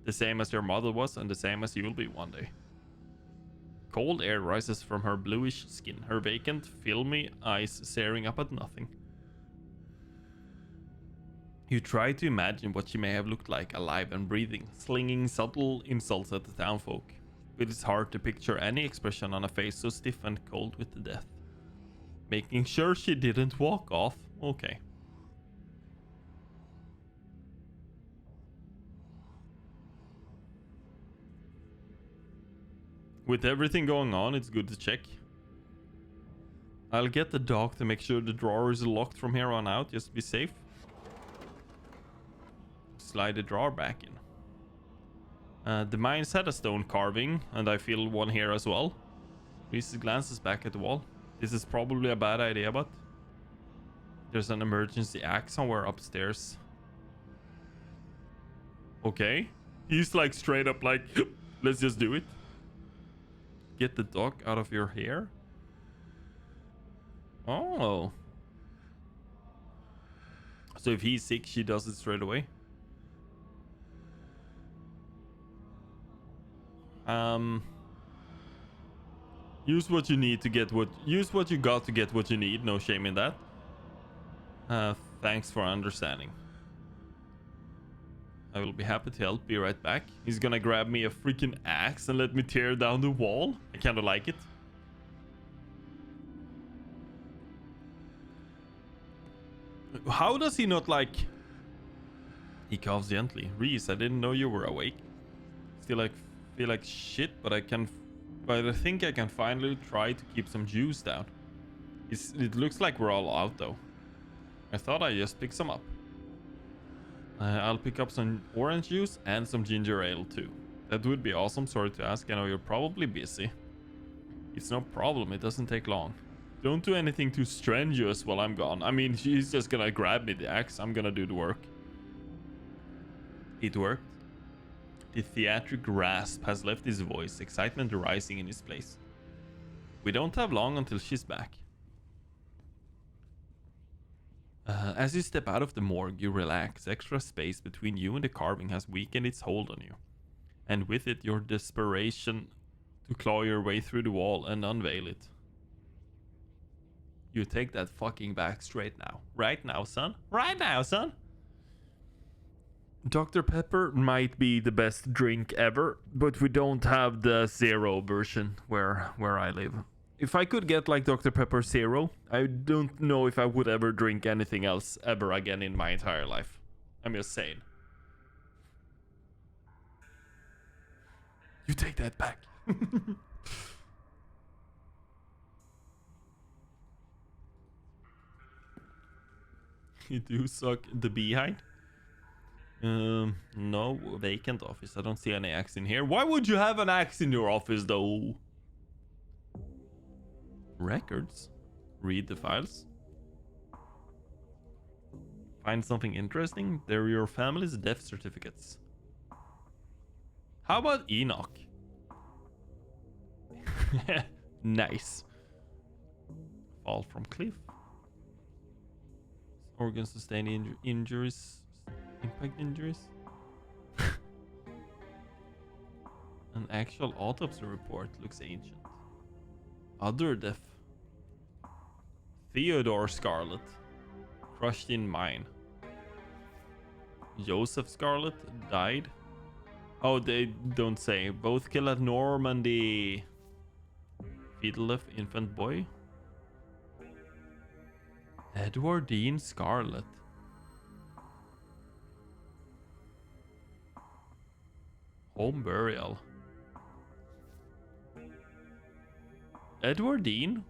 The same as your mother was, and the same as you'll be one day. Cold air rises from her bluish skin, her vacant, filmy eyes staring up at nothing. You try to imagine what she may have looked like, alive and breathing, slinging subtle insults at the townfolk. But it's hard to picture any expression on a face so stiff and cold with the death. Making sure she didn't walk off. Okay. With everything going on, it's good to check. I'll get the dog to make sure the drawer is locked from here on out, just to be safe. Slide the drawer back in. The mines had a stone carving, and I feel one here as well. Reese glances back at the wall. This is probably a bad idea, but there's an emergency axe somewhere upstairs. Okay. He's like straight up like, let's just do it. Get the dog out of your hair. Oh. So if he's sick, she does it straight away. Use what you need to get use what you got to get what you need. No shame in that. Thanks for understanding. I will be happy to help. Be right back. He's gonna grab me a freaking axe and let me tear down the wall. I kind of like it. How does he not like... He coughs gently. Reese, I didn't know you were awake. Still like feel like shit, but I think I can finally try to keep some juice down. It looks like we're all out though. I thought I just picked some up. I'll pick up some orange juice and some ginger ale too. That would be awesome. Sorry to ask. I know you're probably busy. It's no problem. It doesn't take long. Don't do anything too strenuous while I'm gone. I mean, she's just gonna grab me the axe. I'm gonna do the work. It worked. The theatric rasp has left his voice, excitement rising in his place. We don't have long until she's back. As you step out of the morgue, you relax. Extra space between you and the carving has weakened its hold on you. And with it, your desperation to claw your way through the wall and unveil it. You take that fucking back straight now. Right now, son. Right now, son. Dr. Pepper might be the best drink ever, but we don't have the zero version where I live. If I could get like Dr. Pepper Zero, I don't know if I would ever drink anything else ever again in my entire life. I'm just saying. You take that back. You do suck the behind? No, vacant office. I don't see any axe in here. Why would you have an axe in your office though? Records. Read the files. Find something interesting? They're your family's death certificates. How about Enoch? Nice. Fall from cliff. Organ sustained injuries. Impact injuries. An actual autopsy report looks ancient. Other death. Theodore Scarlet. Crushed in mine. Joseph Scarlet died. Oh, they don't say. Both killed at Normandy. Fiddleth infant boy. Edward Dean Scarlet. Home burial. Edwardine?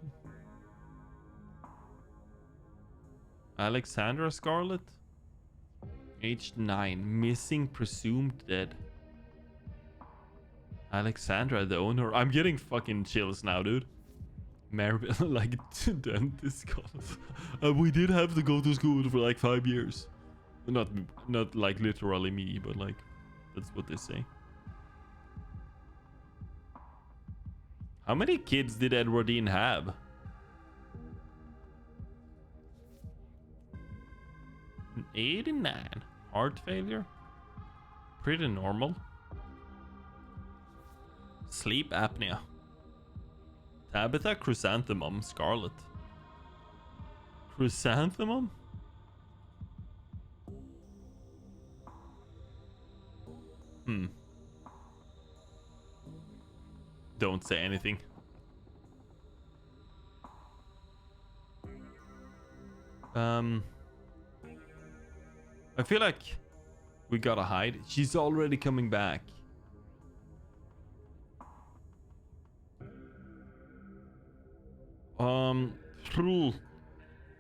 Alexandra Scarlet? Aged 9. Missing, presumed dead. Alexandra, the owner. I'm getting fucking chills now, dude. Mary, like, dentist calls. We did have to go to school for like 5 years. Not like literally me, but like, that's what they say. How many kids did Edwardine have? 89. Heart failure? Pretty normal. Sleep apnea. Tabitha chrysanthemum Scarlet. Chrysanthemum? Don't say anything. I feel like we gotta hide. She's already coming back.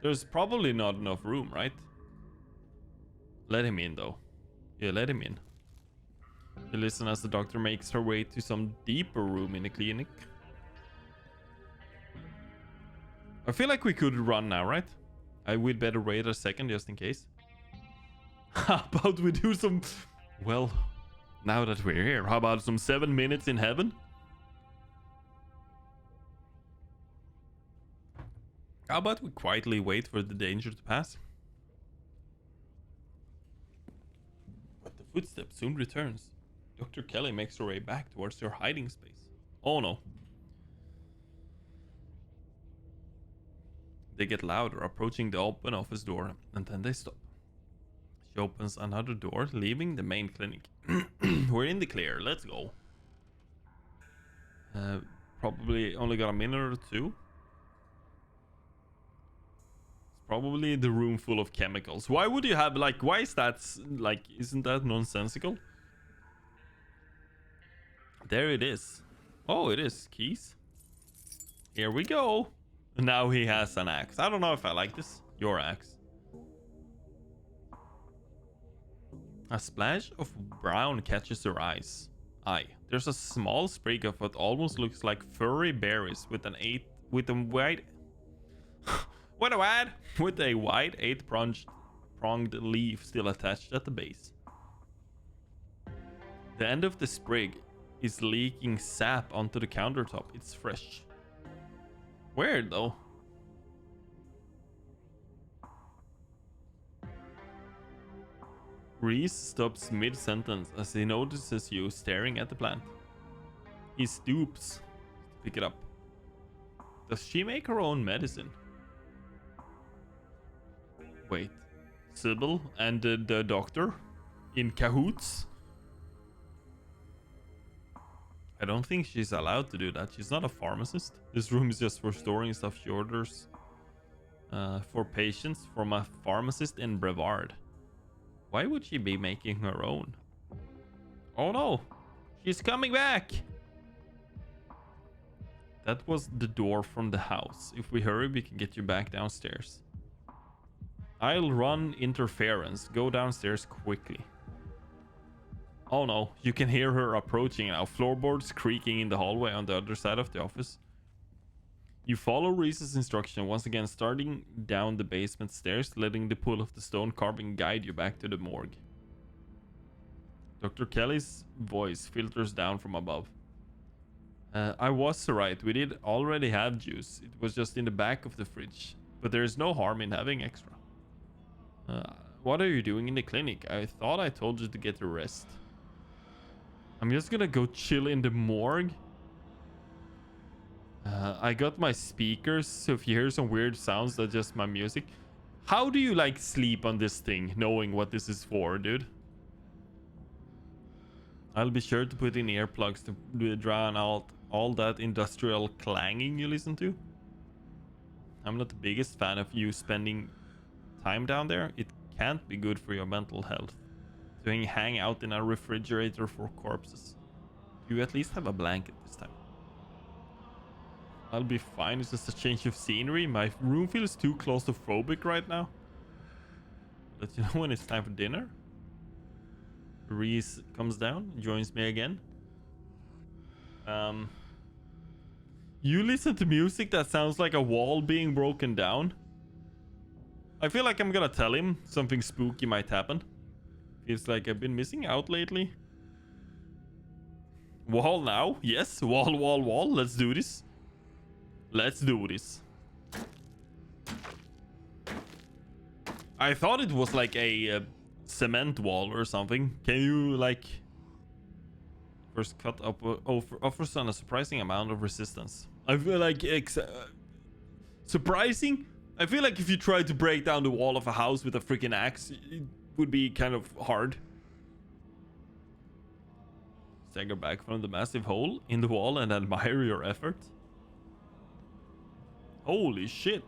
There's probably not enough room, right? Let him in though. Yeah, let him in. You listen as the doctor makes her way to some deeper room in the clinic. I feel like we could run now, right? I would better wait a second just in case. How about we do some... Well, now that we're here, how about some 7 minutes in heaven? How about we quietly wait for the danger to pass? But the footstep soon returns. Dr. Kelly makes her way back towards her hiding space. Oh no. They get louder, approaching the open office door, and then they stop. She opens another door, leaving the main clinic. We're in the clear, let's go. Probably only got a minute or two. It's probably the room full of chemicals. Why would you have, like, why is that, like, isn't that nonsensical? There it is. Oh, it is. Keys. Here we go. Now he has an axe. I don't know if I like this. Your axe. A splash of brown catches her eyes. There's a small sprig of what almost looks like furry berries with a white with a white 8-pronged leaf still attached at the base. The end of the sprig is leaking sap onto the countertop. It's fresh. Weird though. Reese stops mid-sentence as he notices you staring at the plant. He stoops to pick it up. Does she make her own medicine? Wait, Sybil and the doctor in cahoots? I don't think she's allowed to do that. She's not a pharmacist. This room is just for storing stuff she orders for patients from a pharmacist in Brevard. Why would she be making her own? Oh no, she's coming back. That was the door from the house. If we hurry, we can get you back downstairs. I'll run interference. Go downstairs quickly. Oh no, you can hear her approaching now. Floorboards creaking in the hallway on the other side of the office. You follow Reese's instruction, once again starting down the basement stairs, letting the pull of the stone carving guide you back to the morgue. Dr. Kelly's voice filters down from above. I was right, we did already have juice. It was just in the back of the fridge. But there is no harm in having extra. What are you doing in the clinic? I thought I told you to get a rest. I'm just gonna go chill in the morgue. I got my speakers, so if you hear some weird sounds, that's just my music. How do you like sleep on this thing, knowing what this is for, dude? I'll be sure to put in earplugs to drown out all that industrial clanging you listen to. I'm not the biggest fan of you spending time down there. It can't be good for your mental health. to hang out in a refrigerator for corpses. You at least have a blanket this time. I'll be fine. It's just a change of scenery. My room feels too claustrophobic right now. Let you know when it's time for dinner. Reese comes down, joins me again. You listen to music that sounds like a wall being broken down. I feel like I'm gonna tell him something spooky might happen. Feels like I've been missing out lately. Wall now? Yes, wall, wall, wall. Let's do this. Let's do this. I thought it was like a cement wall or something. Can you like first cut up offers on a surprising amount of resistance? I feel like surprising. I feel like if you try to break down the wall of a house with a freaking axe, it would be kind of hard. Stagger back from the massive hole in the wall and admire your effort. Holy shit.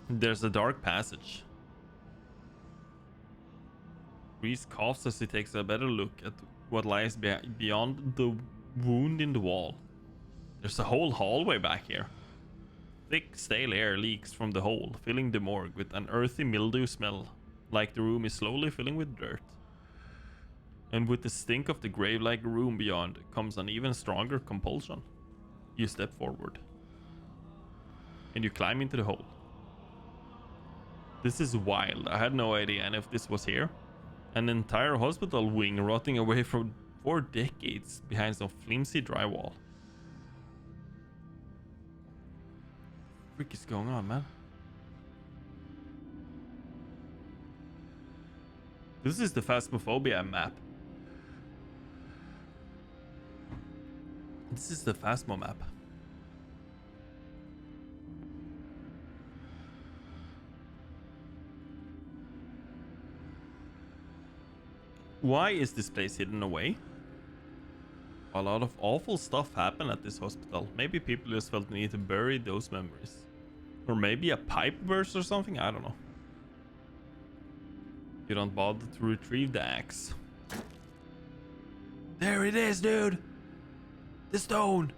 There's a dark passage. Reese coughs as he takes a better look at what lies beyond the wound in the wall. There's a whole hallway back here. Thick, stale air leaks from the hole, filling the morgue with an earthy mildew smell, like the room is slowly filling with dirt. And with the stink of the grave-like room beyond comes an even stronger compulsion. You step forward. And you climb into the hole. This is wild. I had no idea if this was here. An entire hospital wing rotting away for 4 decades behind some flimsy drywall. What the frick is going on, man? This is the Phasmophobia map. This is the Phasmo map. Why is this place hidden away? A lot of awful stuff happened at this hospital. Maybe people just felt the need to bury those memories. Or maybe a pipe burst or something? I don't know. You don't bother to retrieve the axe. There it is, dude! The stone!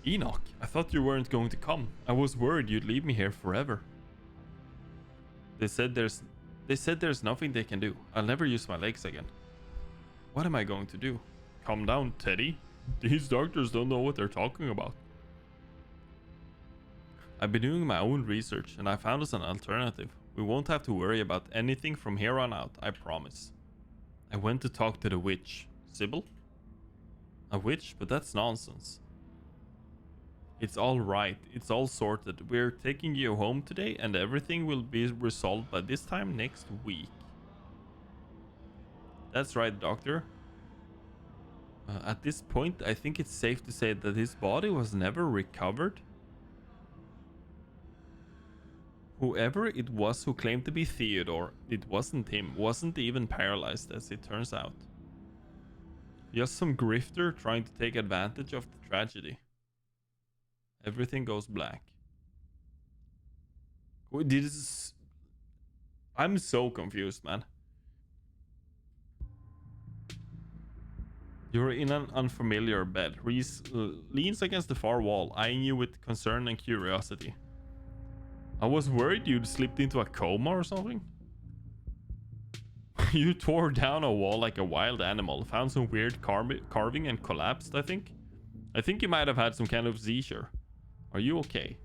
Enoch, I thought you weren't going to come. I was worried you'd leave me here forever. They said there's nothing they can do. I'll never use my legs again. What am I going to do? Calm down, Teddy. These doctors don't know what they're talking about. I've been doing my own research and I found us an alternative. We won't have to worry about anything from here on out, I promise. I went to talk to the witch. Sybil? A witch? But that's nonsense. It's all right. It's all sorted. We're taking you home today and everything will be resolved by this time next week. That's right, doctor. At this point, I think it's safe to say that his body was never recovered. Whoever it was who claimed to be Theodore, it wasn't him. Wasn't even paralyzed, as it turns out. Just some grifter trying to take advantage of the tragedy. Everything goes black. I'm so confused, man. You're in an unfamiliar bed. Reese leans against the far wall, eyeing you with concern and curiosity. I was worried you'd slipped into a coma or something. You tore down a wall like a wild animal, found some weird carving and collapsed, I think. I think you might have had some kind of seizure. Are you okay?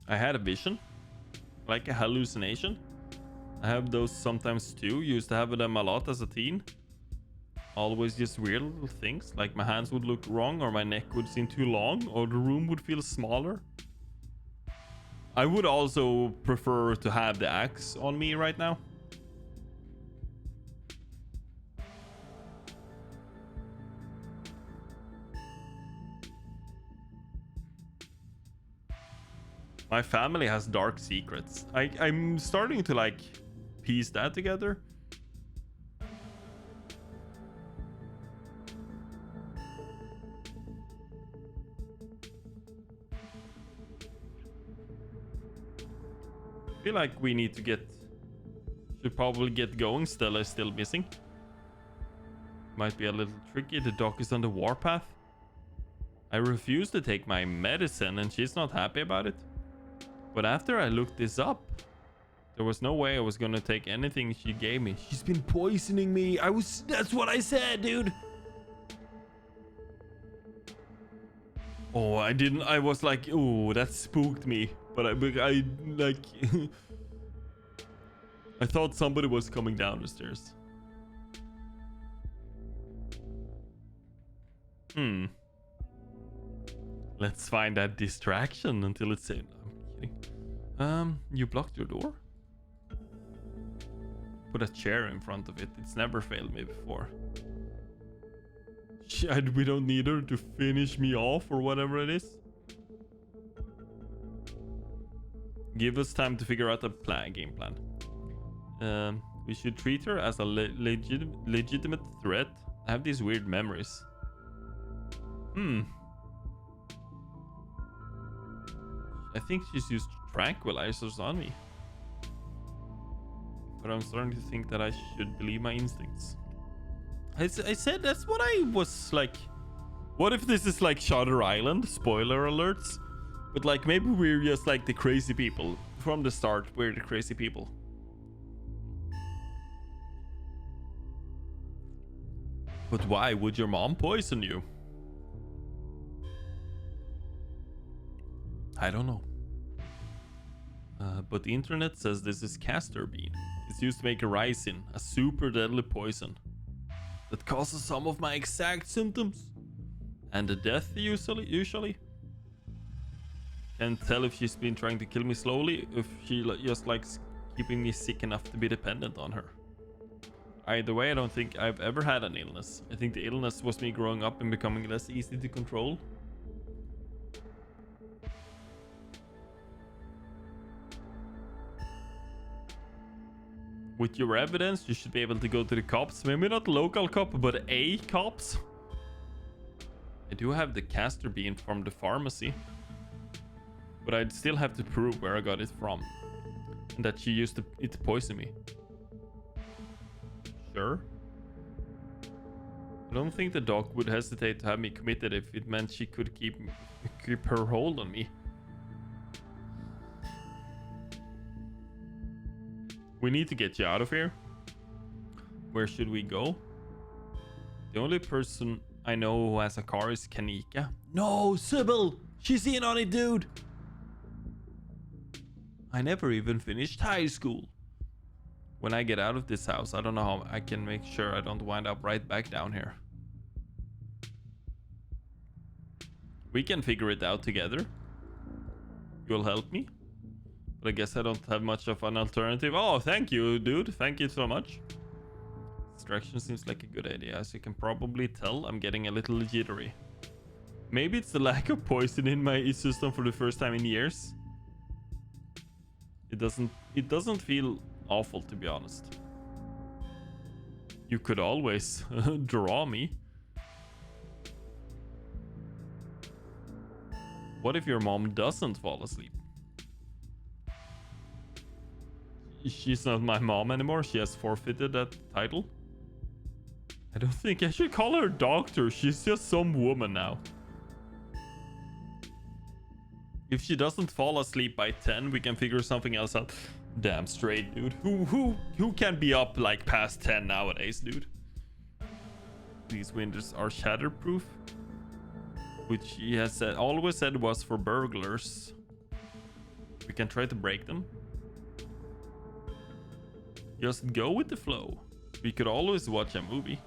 I had a vision, like a hallucination. I have those sometimes too. Used to have them a lot as a teen. Always just weird little things, like my hands would look wrong, or my neck would seem too long, or the room would feel smaller. I would also prefer to have the axe on me right now. My family has dark secrets. I'm starting to like piece that together. feel like we need to should probably get going. Stella is still missing. Might be a little tricky. The dock is on the warpath. I refuse to take my medicine and she's not happy about it. But after I looked this up, there was no way I was gonna take anything she gave me. She's been poisoning me. That's what I said, dude. Oh, I didn't. I was like, oh, that spooked me. But I like, I thought somebody was coming down the stairs. Let's find that distraction until it's in. I'm kidding. You blocked your door? Put a chair in front of it. It's never failed me before. Shit, we don't need her to finish me off or whatever it is. Give us time to figure out a game plan. We should treat her as a legitimate threat. I have these weird memories. I think she's used tranquilizers on me. But I'm starting to think that I should believe my instincts. I said that's what I was like. What if this is like Shutter Island? Spoiler alerts. But like maybe we're just like the crazy people. From the start, we're the crazy people. But why would your mom poison you? I don't know. But the internet says this is castor bean. It's used to make a ricin, a super deadly poison that causes some of my exact symptoms and the death usually. Can't tell if she's been trying to kill me slowly, if she just likes keeping me sick enough to be dependent on her. Either way, I don't think I've ever had an illness. I think the illness was me growing up and becoming less easy to control. With your evidence, you should be able to go to the cops. Maybe not local cop, but a cops. I do have the castor bean from the pharmacy. But I'd still have to prove where I got it from. And that she used it to poison me. Sure. I don't think the doc would hesitate to have me committed if it meant she could keep her hold on me. We need to get you out of here. Where should we go? The only person I know who has a car is Kanika. No, Sybil! She's in on it, dude! I never even finished high school. When I get out of this house, I don't know how I can make sure I don't wind up right back down here. We can figure it out together. You'll help me? But I guess I don't have much of an alternative. Oh, thank you, dude. Thank you so much. Distraction seems like a good idea. As you can probably tell, I'm getting a little jittery. Maybe it's the lack of poison in my system for the first time in years. It doesn't feel awful, to be honest. You could always draw me. What if your mom doesn't fall asleep? She's not my mom anymore. She has forfeited that title. I don't think I should call her doctor. She's just some woman now. If she doesn't fall asleep by 10, we can figure something else out. Damn straight, dude. Who can be up like past 10 nowadays, dude? These windows are shatterproof, which he has always said was for burglars. We can try to break them. Just go with the flow. We could always watch a movie.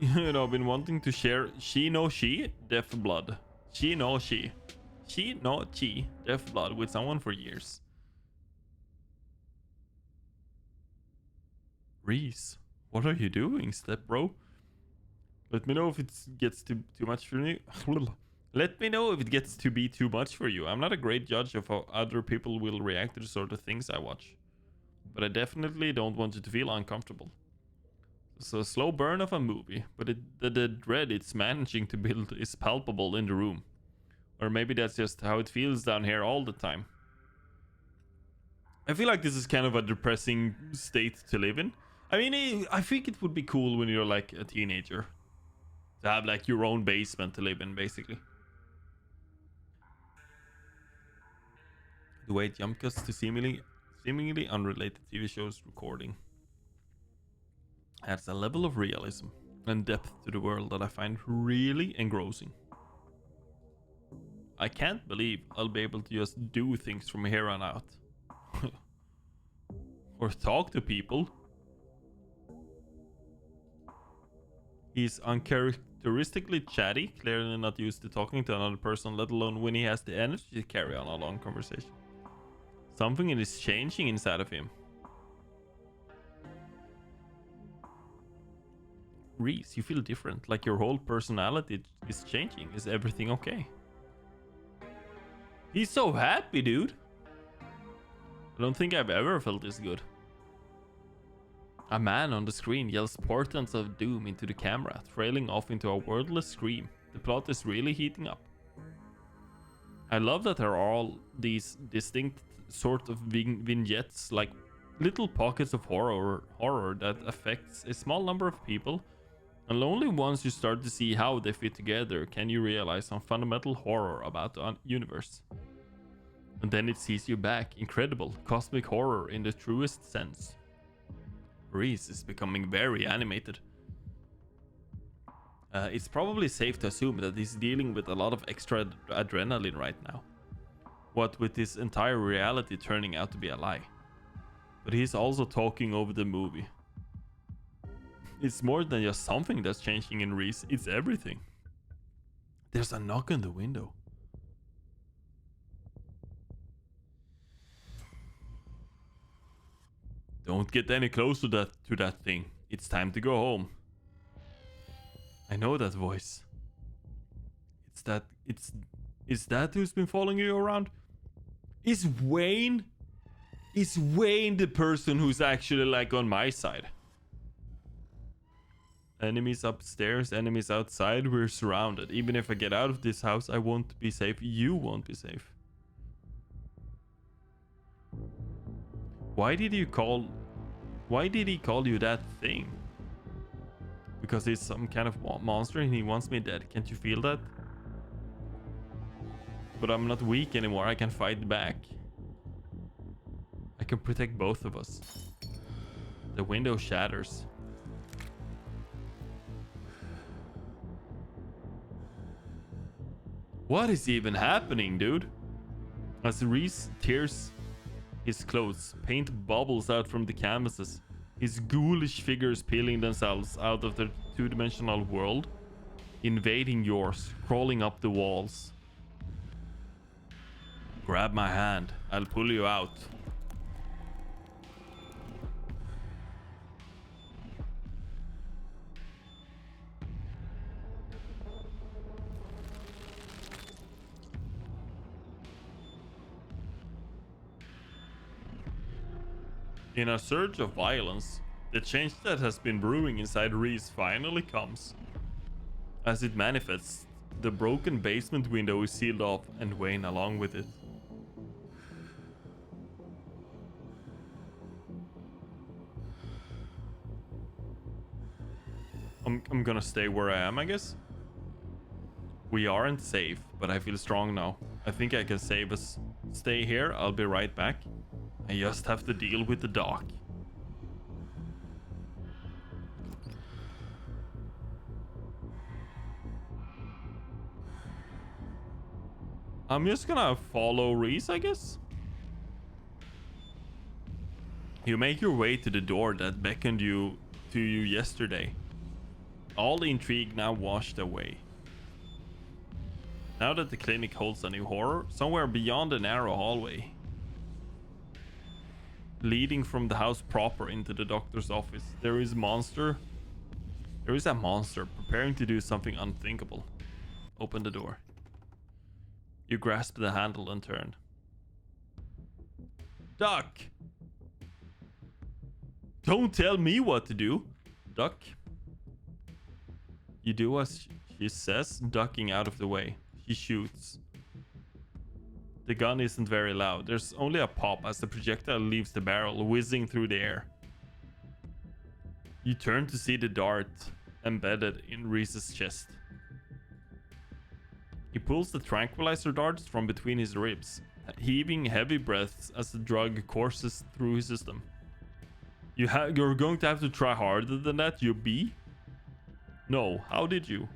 You know, I've been wanting to share She No She, Deaf Blood. She No She. She No She, Deaf Blood with someone for years. Reese, what are you doing, step bro? Let me know if it gets too much for you. Let me know if it gets to be too much for you. I'm not a great judge of how other people will react to the sort of things I watch. But I definitely don't want you to feel uncomfortable. It's a slow burn of a movie, but the dread it's managing to build is palpable in the room. Or maybe that's just how it feels down here all the time. I feel like this is kind of a depressing state to live in. I mean, I think it would be cool when you're like a teenager to have like your own basement to live in, basically. The way jump cuts to seemingly unrelated TV shows recording adds a level of realism and depth to the world that I find really engrossing. I can't believe I'll be able to just do things from here on out. Or talk to people. He's uncharacteristically chatty, clearly not used to talking to another person, let alone when he has the energy to carry on a long conversation. Something is changing inside of him. Reese, you feel different, like your whole personality is changing. Is everything okay? He's so happy, dude. I don't think I've ever felt this good. A man on the screen yells portents of doom into the camera, trailing off into a wordless scream. The plot is really heating up. I love that there are all these distinct sort of vignettes, like little pockets of horror that affects a small number of people, and only once you start to see how they fit together can you realize some fundamental horror about the universe. And then it sees you back, incredible, cosmic horror in the truest sense. Reese is becoming very animated. It's probably safe to assume that he's dealing with a lot of extra adrenaline right now. What with this entire reality turning out to be a lie. But he's also talking over the movie. It's more than just something that's changing in Reese, it's everything. There's a knock on the window. Don't get any closer to that thing. It's time to go home. I know that voice. Is that who's been following you around? Is Wayne the person who's actually like on my side? Enemies upstairs, enemies outside, we're surrounded. Even if I get out of this house, I won't be safe. You won't be safe. Why did he call you that thing? Because he's some kind of monster and he wants me dead. Can't you feel that? But I'm not weak anymore. I can fight back. I can protect both of us. The window shatters. What is even happening, dude? As Reese tears his clothes, paint bubbles out from the canvases. His ghoulish figures peeling themselves out of their two-dimensional world, invading yours, crawling up the walls. Grab my hand, I'll pull you out. In a surge of violence, the change that has been brewing inside Reese finally comes. As it manifests, the broken basement window is sealed off and Wayne along with it. I'm gonna stay where I am, I guess. We aren't safe, but I feel strong now. I think I can save us. Stay here, I'll be right back. I just have to deal with the dock. I'm just gonna follow Reese, I guess. You make your way to the door that beckoned to you yesterday. All the intrigue now washed away. Now that the clinic holds a new horror, somewhere beyond the narrow hallway, leading from the house proper into the doctor's office, there is a monster preparing to do something unthinkable. Open the door. You grasp the handle and turn. Duck! Don't tell me what to do, Duck. You do as she says, ducking out of the way. She shoots. The gun isn't very loud. There's only a pop as the projectile leaves the barrel, whizzing through the air. You turn to see the dart embedded in Reese's chest. He pulls the tranquilizer darts from between his ribs, heaving heavy breaths as the drug courses through his system. You're going to have to try harder than that, you bee? No, how did you?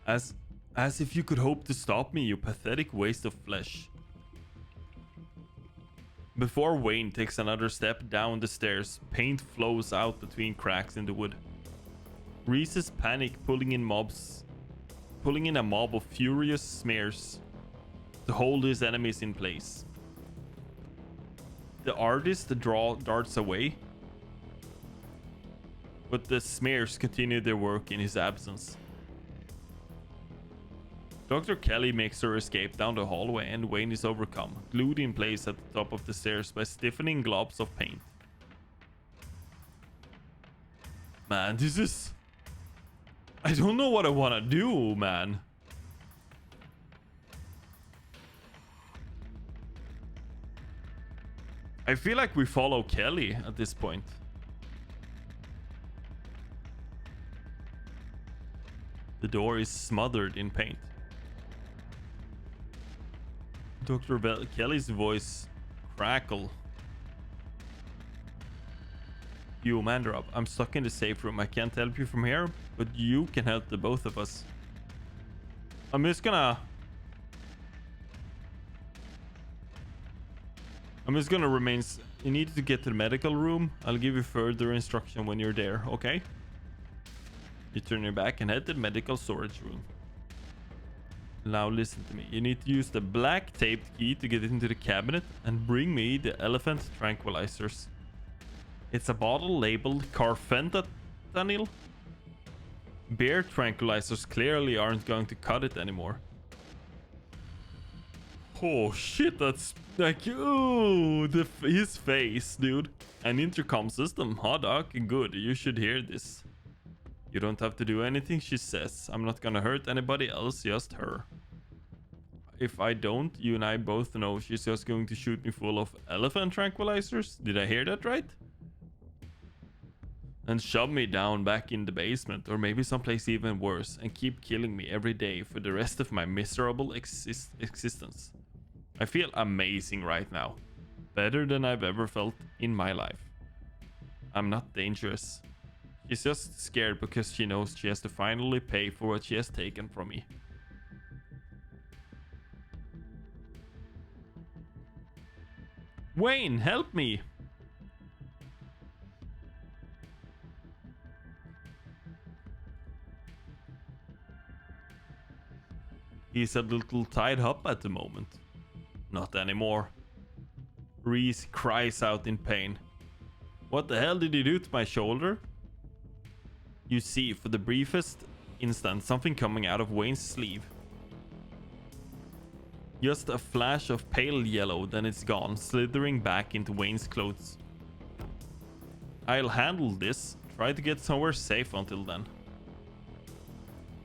As if you could hope to stop me, you pathetic waste of flesh. Before Wayne takes another step down the stairs, paint flows out between cracks in the wood. Reese's panic pulling in a mob of furious smears to hold his enemies in place. The artist darts away, but the smears continue their work in his absence. Dr. Kelly makes her escape down the hallway and Wayne is overcome, glued in place at the top of the stairs by stiffening globs of paint. Man, this is... I don't know what I want to do, man. I feel like we follow Kelly at this point. The door is smothered in paint. Dr. Kelly's voice crackle. You, Mandrap, I'm stuck in the safe room. I can't help you from here, but you can help the both of us. I'm just gonna remain. You need to get to the medical room. I'll give you further instruction when you're there, okay? You turn your back and head to the medical storage room. Now listen to me. You need to use the black taped key to get into the cabinet and bring me the elephant tranquilizers. It's a bottle labeled carfentanil. Bear tranquilizers clearly aren't going to cut it anymore. Oh shit, that's like, ooh, his face, dude. An intercom system, hot dog, good, you should hear this. You don't have to do anything she says. I'm not gonna hurt anybody else, just her. If I don't, you and I both know she's just going to shoot me full of elephant tranquilizers. Did I hear that right? And shove me down back in the basement, or maybe someplace even worse, and keep killing me every day for the rest of my miserable existence. I feel amazing right now. Better than I've ever felt in my life. I'm not dangerous. She's just scared because she knows she has to finally pay for what she has taken from me. Wayne, help me! He's a little tied up at the moment. Not anymore. Reese cries out in pain. What the hell did you do to my shoulder? You see, for the briefest instant, something coming out of Wayne's sleeve. Just a flash of pale yellow, then it's gone, slithering back into Wayne's clothes. I'll handle this. Try to get somewhere safe until then.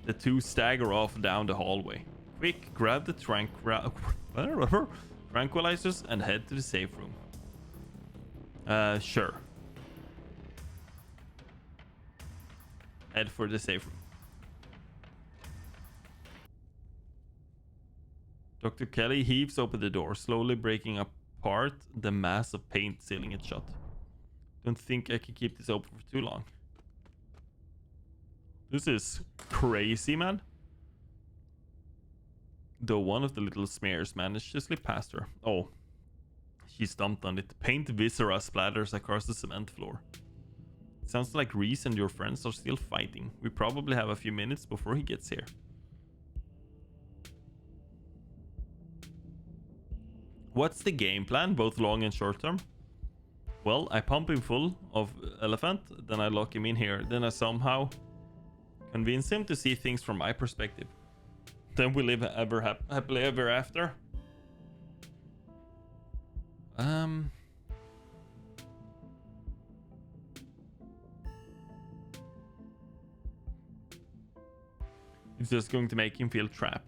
The two stagger off down the hallway. Quick, grab the tranquilizers and head to the safe room. Sure. Head for the safe room. Dr. Kelly heaves open the door, slowly breaking apart the mass of paint sealing it shut. Don't think I can keep this open for too long. This is crazy, man. Though one of the little smears managed to slip past her. Oh, she stomped on it. Paint viscera splatters across the cement floor. Sounds like Reese and your friends are still fighting. We probably have a few minutes before he gets here. What's the game plan, both long and short term? Well, I pump him full of elephant, then I lock him in here. Then I somehow convince him to see things from my perspective. Then we live happily ever after. It's just going to make him feel trapped.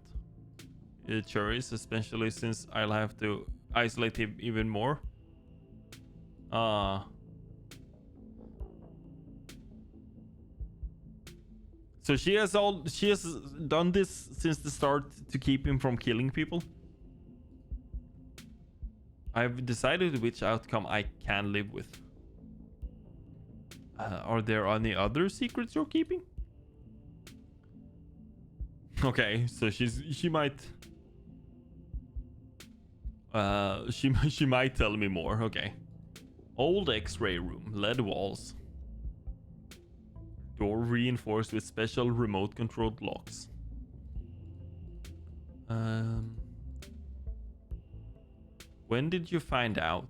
cherries, especially since I'll have to isolate him even more. So she has done this since the start to keep him from killing people. I've decided which outcome I can live with. Are there any other secrets you're keeping? Okay, so she might she might tell me more. Okay. Old X-ray room, lead walls. Door reinforced with special remote controlled locks. When did you find out?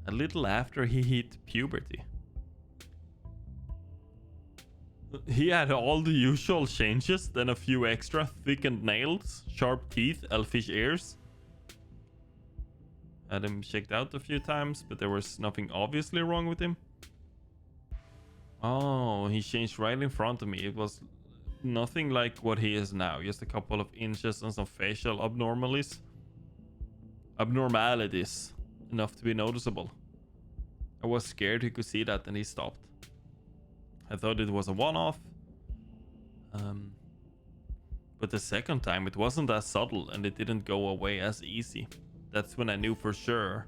A little after he hit puberty. He had all the usual changes, then a few extra: thickened nails, sharp teeth, elfish ears. Had him checked out a few times, but there was nothing obviously wrong with him. Oh, he changed right in front of me. It was nothing like what he is now, just a couple of inches and some facial abnormalities, enough to be noticeable. I was scared he could see that, and he stopped. I thought it was a one-off. But the second time it wasn't as subtle, and it didn't go away as easy. That's when I knew for sure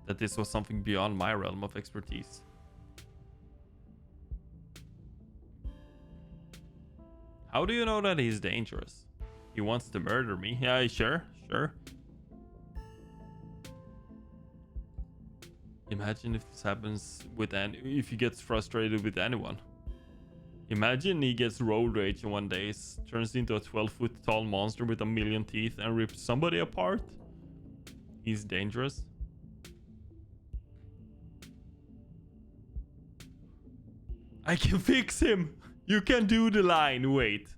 that this was something beyond my realm of expertise. How do you know that he's dangerous? He wants to murder me. Yeah, sure. Imagine if this happens with if he gets frustrated with anyone. Imagine he gets road rage one day, turns into a 12-foot tall monster with a million teeth and rips somebody apart. He's dangerous. I can fix him! You can do the line, wait.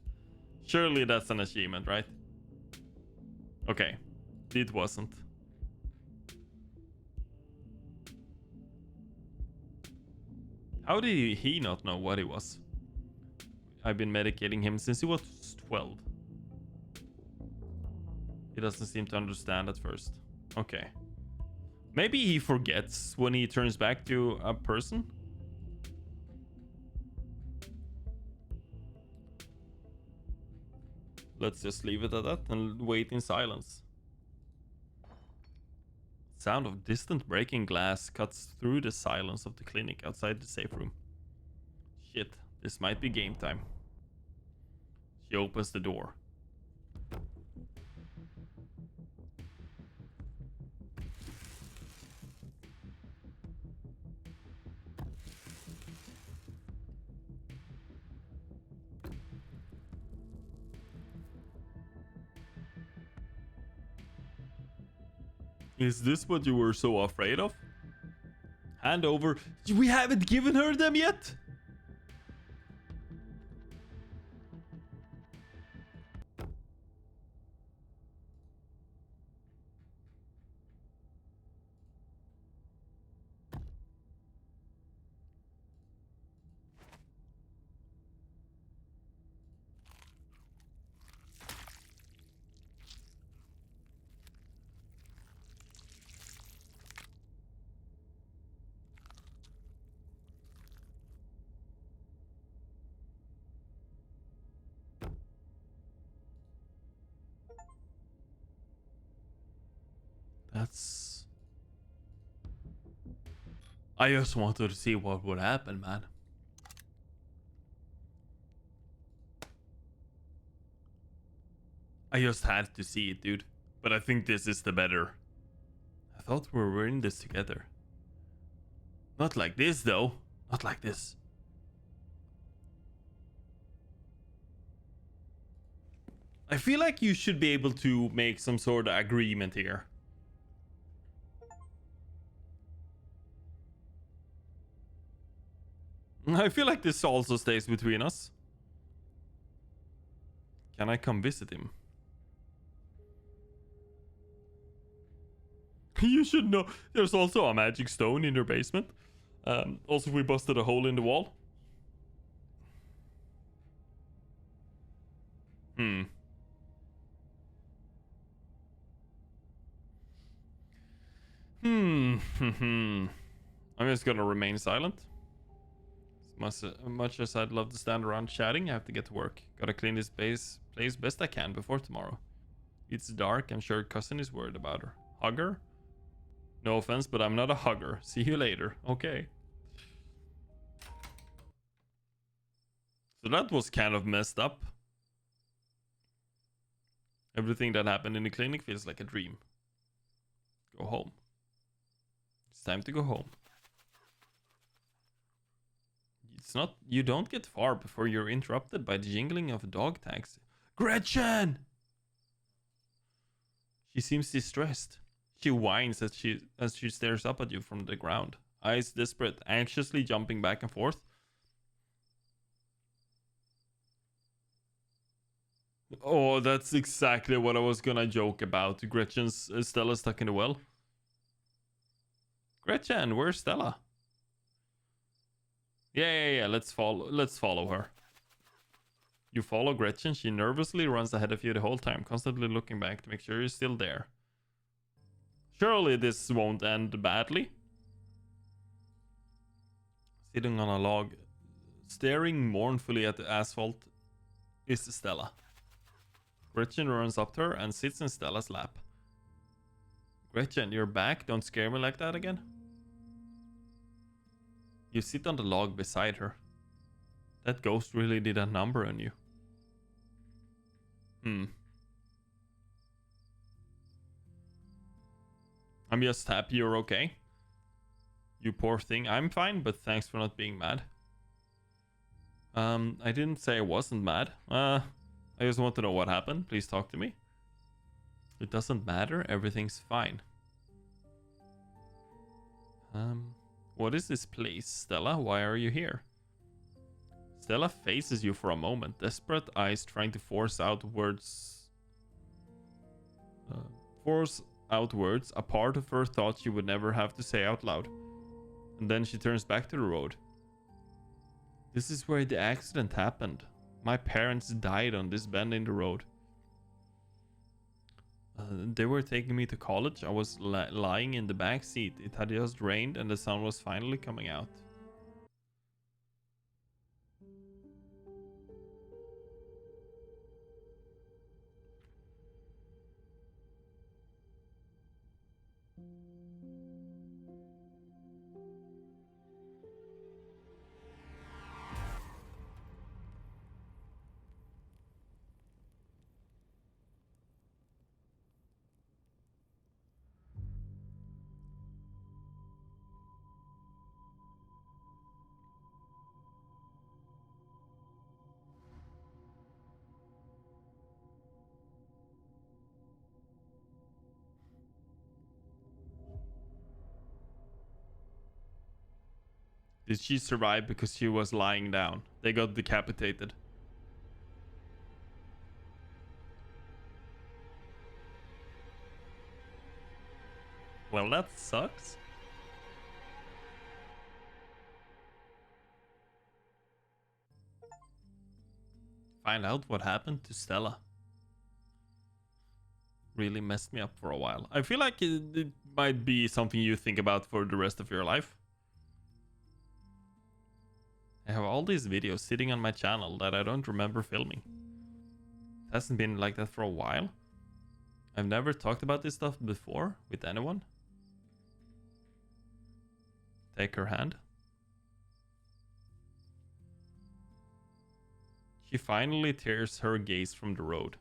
Surely that's an achievement, right? Okay, it wasn't. How did he not know what he was? I've been medicating him since he was 12. He doesn't seem to understand at first. Okay. Maybe he forgets when he turns back to a person? Let's just leave it at that and wait in silence. Sound of distant breaking glass cuts through the silence of the clinic outside the safe room. Shit, this might be game time. She opens the door. Is this what you were so afraid of? Hand over. We haven't given her them yet? That's... I just wanted to see what would happen, man. I just had to see it, dude. But I think this is the better. I thought we were in this together. Not like this, though. Not like this. I feel like you should be able to make some sort of agreement here. I feel like this also stays between us. Can I come visit him? You should know there's also a magic stone in your basement. Also, we busted a hole in the wall. I'm just gonna remain silent. As much as I'd love to stand around chatting, I have to get to work. Gotta clean this place best I can before tomorrow. It's dark. I'm sure cousin is worried about her. Hugger? No offense, but I'm not a hugger. See you later. Okay. So that was kind of messed up. Everything that happened in the clinic feels like a dream. Go home. It's time to go home. It's not... You don't get far before you're interrupted by the jingling of a dog tags. Gretchen! She seems distressed. She whines as she stares up at you from the ground. Eyes desperate, anxiously jumping back and forth. Oh, that's exactly what I was gonna joke about. Gretchen's Stella stuck in the well. Gretchen, where's Stella? Yeah. Let's follow her. You follow Gretchen. She nervously runs ahead of you the whole time, constantly looking back to make sure you're still there. Surely this won't end badly. Sitting on a log, staring mournfully at the asphalt, is Stella. Gretchen runs up to her and sits in Stella's lap. Gretchen, you're back. Don't scare me like that again. You sit on the log beside her. That ghost really did a number on you. I'm just happy you're okay. You poor thing. I'm fine, but thanks for not being mad. I didn't say I wasn't mad. I just want to know what happened. Please talk to me. It doesn't matter. Everything's fine. What is this place, Stella? Why are you here? Stella faces you for a moment, desperate eyes trying to force out words. A part of her thought she would never have to say out loud. And then she turns back to the road. This is where the accident happened. My parents died on this bend in the road. They were taking me to college. I was lying in the back seat. It had just rained and the sun was finally coming out. Did she survive because she was lying down? They got decapitated. Well, that sucks. Find out what happened to Stella. Really messed me up for a while. I feel like it might be something you think about for the rest of your life. I have all these videos sitting on my channel that I don't remember filming. It hasn't been like that for a while. I've never talked about this stuff before with anyone. Take her hand. She finally tears her gaze from the road.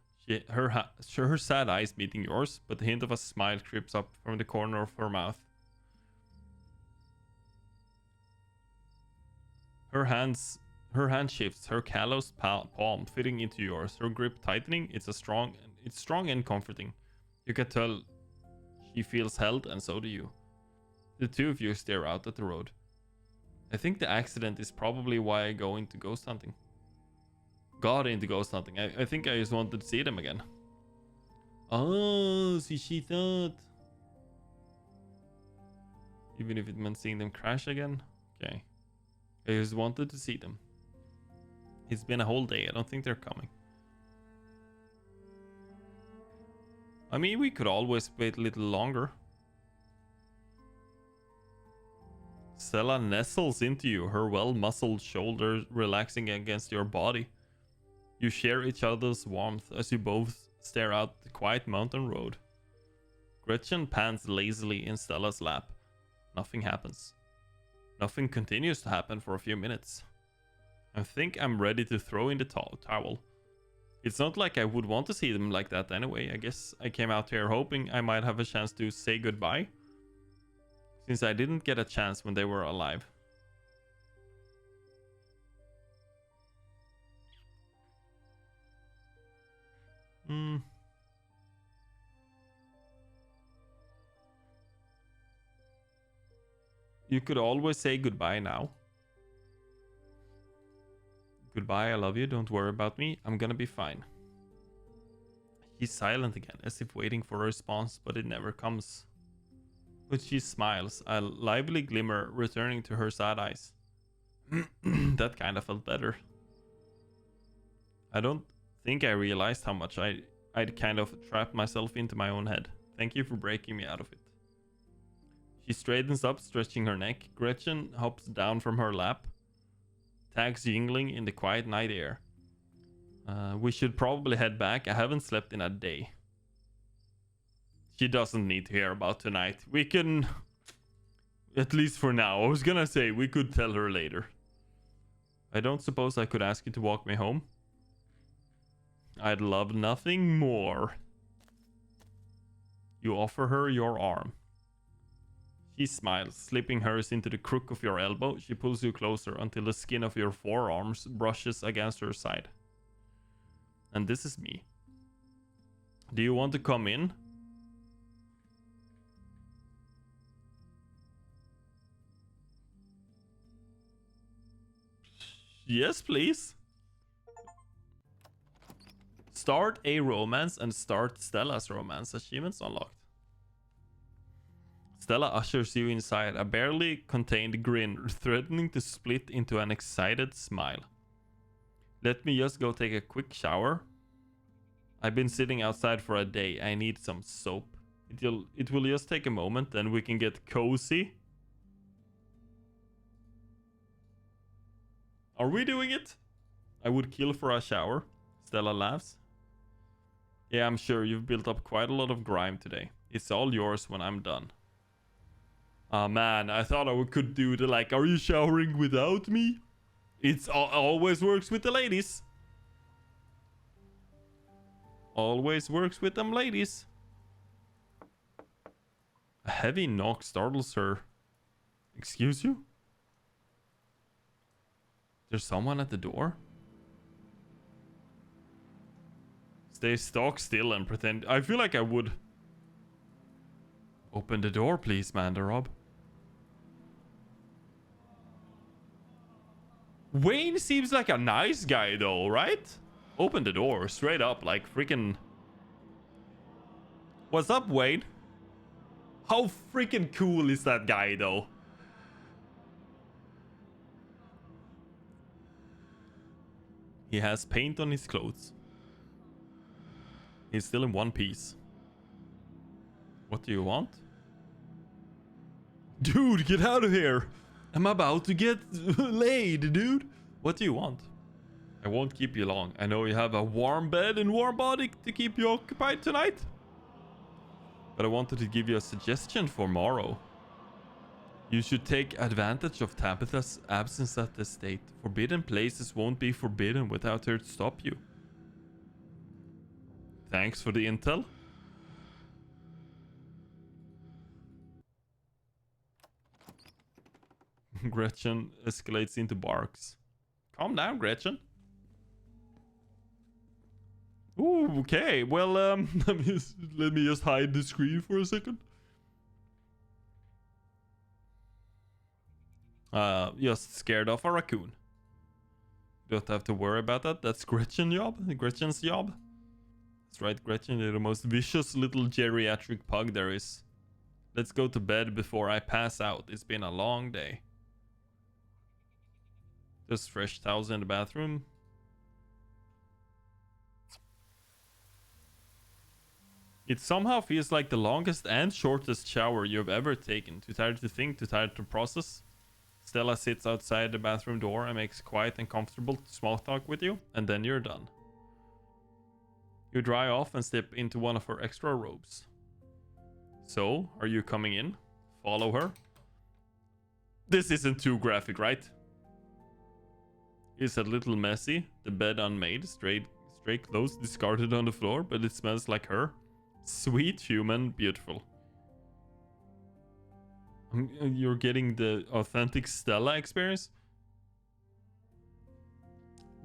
Her sad eyes meeting yours, but the hint of a smile creeps up from the corner of her mouth. Her hand shifts, her calloused palm fitting into yours, her grip tightening. It's strong and comforting. You can tell she feels held, and so do you. The two of you stare out at the road. I think the accident is probably why I got into ghost hunting. I think I just wanted to see them again. Oh, so she thought. Even if it meant seeing them crash again? Okay. I just wanted to see them. It's been a whole day. I don't think they're coming. I mean, we could always wait a little longer. Stella nestles into you, her well-muscled shoulders relaxing against your body. You share each other's warmth as you both stare out the quiet mountain road. Gretchen pants lazily in Stella's lap. Nothing happens. Nothing continues to happen for a few minutes. I think I'm ready to throw in the towel. It's not like I would want to see them like that anyway. I guess I came out here hoping I might have a chance to say goodbye, since I didn't get a chance when they were alive. You could always say goodbye now. Goodbye, I love you, don't worry about me, I'm gonna be fine. He's silent again, as if waiting for a response, but it never comes. But she smiles, a lively glimmer returning to her sad eyes. That kind of felt better. I don't think I realized how much I'd kind of trapped myself into my own head. Thank you for breaking me out of it. She straightens up, stretching her neck. Gretchen hops down from her lap, tags jingling in the quiet night air. We should probably head back. I haven't slept in a day. She doesn't need to hear about tonight. We can... At least for now. I was gonna say we could tell her later. I don't suppose I could ask you to walk me home? I'd love nothing more. You offer her your arm. She smiles, slipping hers into the crook of your elbow. She pulls you closer until the skin of your forearms brushes against her side. And this is me. Do you want to come in? Yes, please. Start a romance and start Stella's romance. Achievements unlocked. Stella ushers you inside, a barely contained grin threatening to split into an excited smile. Let me just go take a quick shower. I've been sitting outside for a day. I need some soap. It will just take a moment, then we can get cozy. Are we doing it? I would kill for a shower. Stella laughs. Yeah, I'm sure you've built up quite a lot of grime today. It's all yours when I'm done. Oh man, I thought I could do the like, are you showering without me? It's always works with the ladies. Always works with them ladies. A heavy knock startles her. Excuse you? There's someone at the door? Stay stock still and pretend. I feel like I would. Open the door, please, Mandarob. Wayne seems like a nice guy though, right? Open the door straight up like freaking... What's up, Wayne? How freaking cool is that guy though? He has paint on his clothes. He's still in one piece. What do you want? Dude, get out of here! I'm about to get laid, dude. What do you want? I won't keep you long. I know you have a warm bed and warm body to keep you occupied tonight. But I wanted to give you a suggestion for tomorrow. You should take advantage of Tabitha's absence at the estate. Forbidden places won't be forbidden without her to stop you. Thanks for the intel. Gretchen escalates into barks. Calm down, Gretchen. Ooh, okay. Well, let me just hide the screen for a second. Just scared of a raccoon. Don't have to worry about that. That's Gretchen's job. That's right, Gretchen. You're the most vicious little geriatric pug there is. Let's go to bed before I pass out. It's been a long day. Just fresh towels in the bathroom. It somehow feels like the longest and shortest shower you've ever taken. Too tired to think, too tired to process. Stella sits outside the bathroom door and makes quiet and comfortable small talk with you, and then you're done. You dry off and step into one of her extra robes. So, are you coming in? Follow her? This isn't too graphic, right? It's a little messy, the bed unmade, stray clothes discarded on the floor, but it smells like her. Sweet, human, beautiful. You're getting the authentic Stella experience?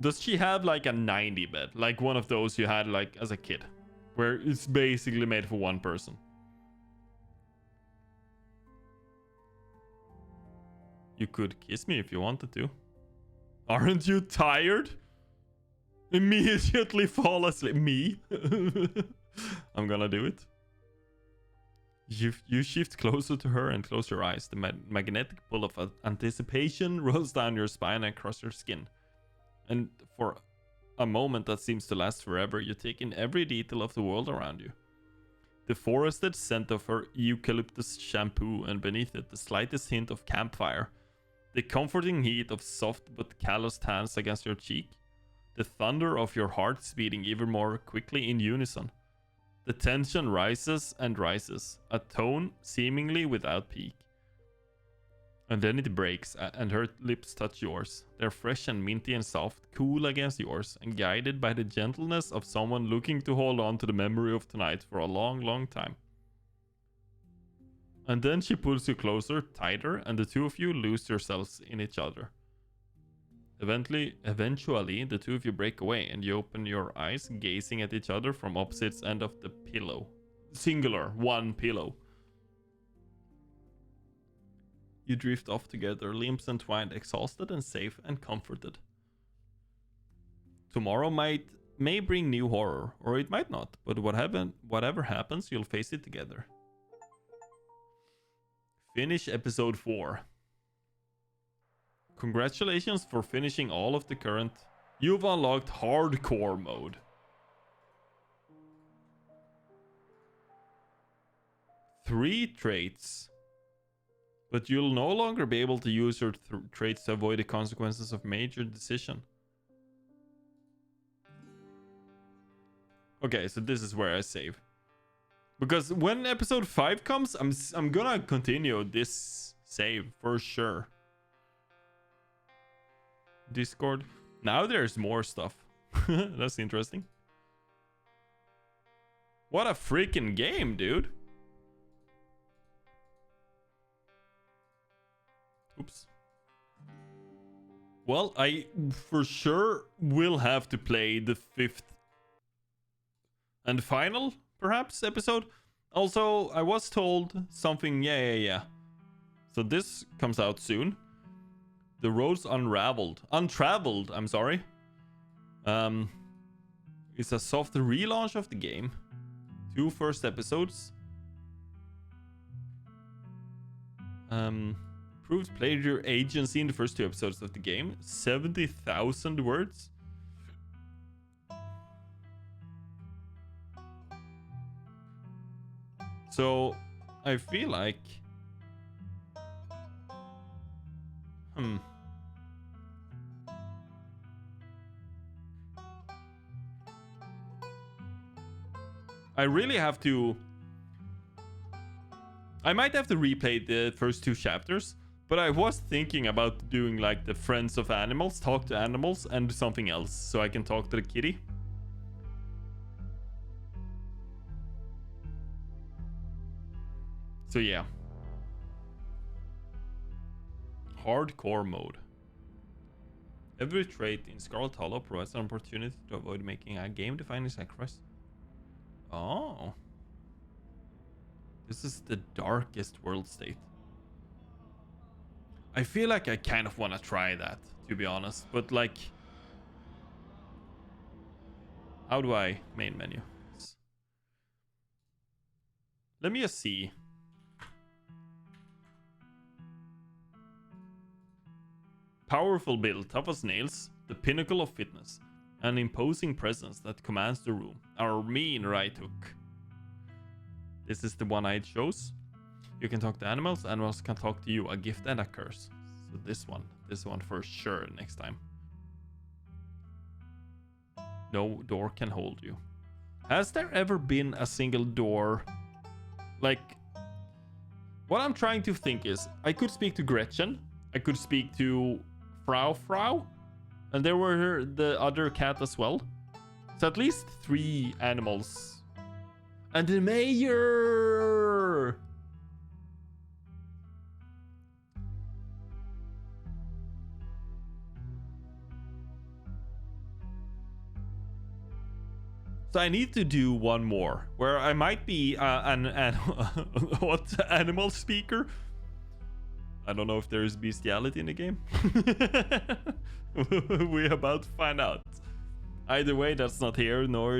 Does she have like a 90 bed? Like one of those you had like as a kid? Where it's basically made for one person. You could kiss me if you wanted to. Aren't you tired? Immediately fall asleep. Me? I'm gonna do it. You shift closer to her and close your eyes. The magnetic pull of anticipation rolls down your spine and across your skin. And for a moment that seems to last forever, you take in every detail of the world around you. The forested scent of her eucalyptus shampoo, and beneath it the slightest hint of campfire. The comforting heat of soft but calloused hands against your cheek. The thunder of your heart beating even more quickly in unison. The tension rises and rises, a tone seemingly without peak. And then it breaks, and her lips touch yours. They're fresh and minty and soft, cool against yours, and guided by the gentleness of someone looking to hold on to the memory of tonight for a long, long time. And then she pulls you closer, tighter, and the two of you lose yourselves in each other. Eventually, the two of you break away, and you open your eyes, gazing at each other from opposite ends of the pillow. Singular, one pillow. You drift off together, limbs entwined, exhausted and safe and comforted. Tomorrow may bring new horror, or it might not, but whatever happens, you'll face it together. Finish episode 4. Congratulations for finishing all of the current. You've unlocked hardcore mode. 3 traits. But you'll no longer be able to use your traits to avoid the consequences of major decision. Okay, so this is where I save. Because when episode 5 comes, I'm gonna continue this save for sure. Discord. Now there's more stuff. That's interesting. What a freaking game, dude. Oops. Well, I for sure will have to play the 5th and final, perhaps, episode. Also, I was told something. Yeah. So this comes out soon. The Roads Untraveled, I'm sorry. It's a soft relaunch of the game. 2 first episodes. Proved player agency in the first 2 episodes of the game. 70,000 words. So, I feel like... I really have to... I might have to replay the first 2 chapters, but I was thinking about doing like the Friends of Animals, talk to animals, and something else, so I can talk to the kitty. So yeah. Hardcore mode. Every trait in Scarlet Hollow provides an opportunity to avoid making a game-defining sacrifice. Oh. This is the darkest world state. I feel like I kind of want to try that, to be honest. But like... How do I main menu? Let me just see. Powerful build, tough as nails, the pinnacle of fitness, an imposing presence that commands the room, our mean right hook. This is the one I chose. You can talk to animals, animals can talk to you, a gift and a curse. So this one for sure next time. No door can hold you. Has there ever been a single door? Like, what I'm trying to think is, I could speak to Gretchen. I could speak to Frau. And there were the other cat as well. So at least 3 animals. And the mayor! So I need to do one more where I might be what animal speaker? I don't know if there is bestiality in the game. We're about to find out. Either way, that's not here, nor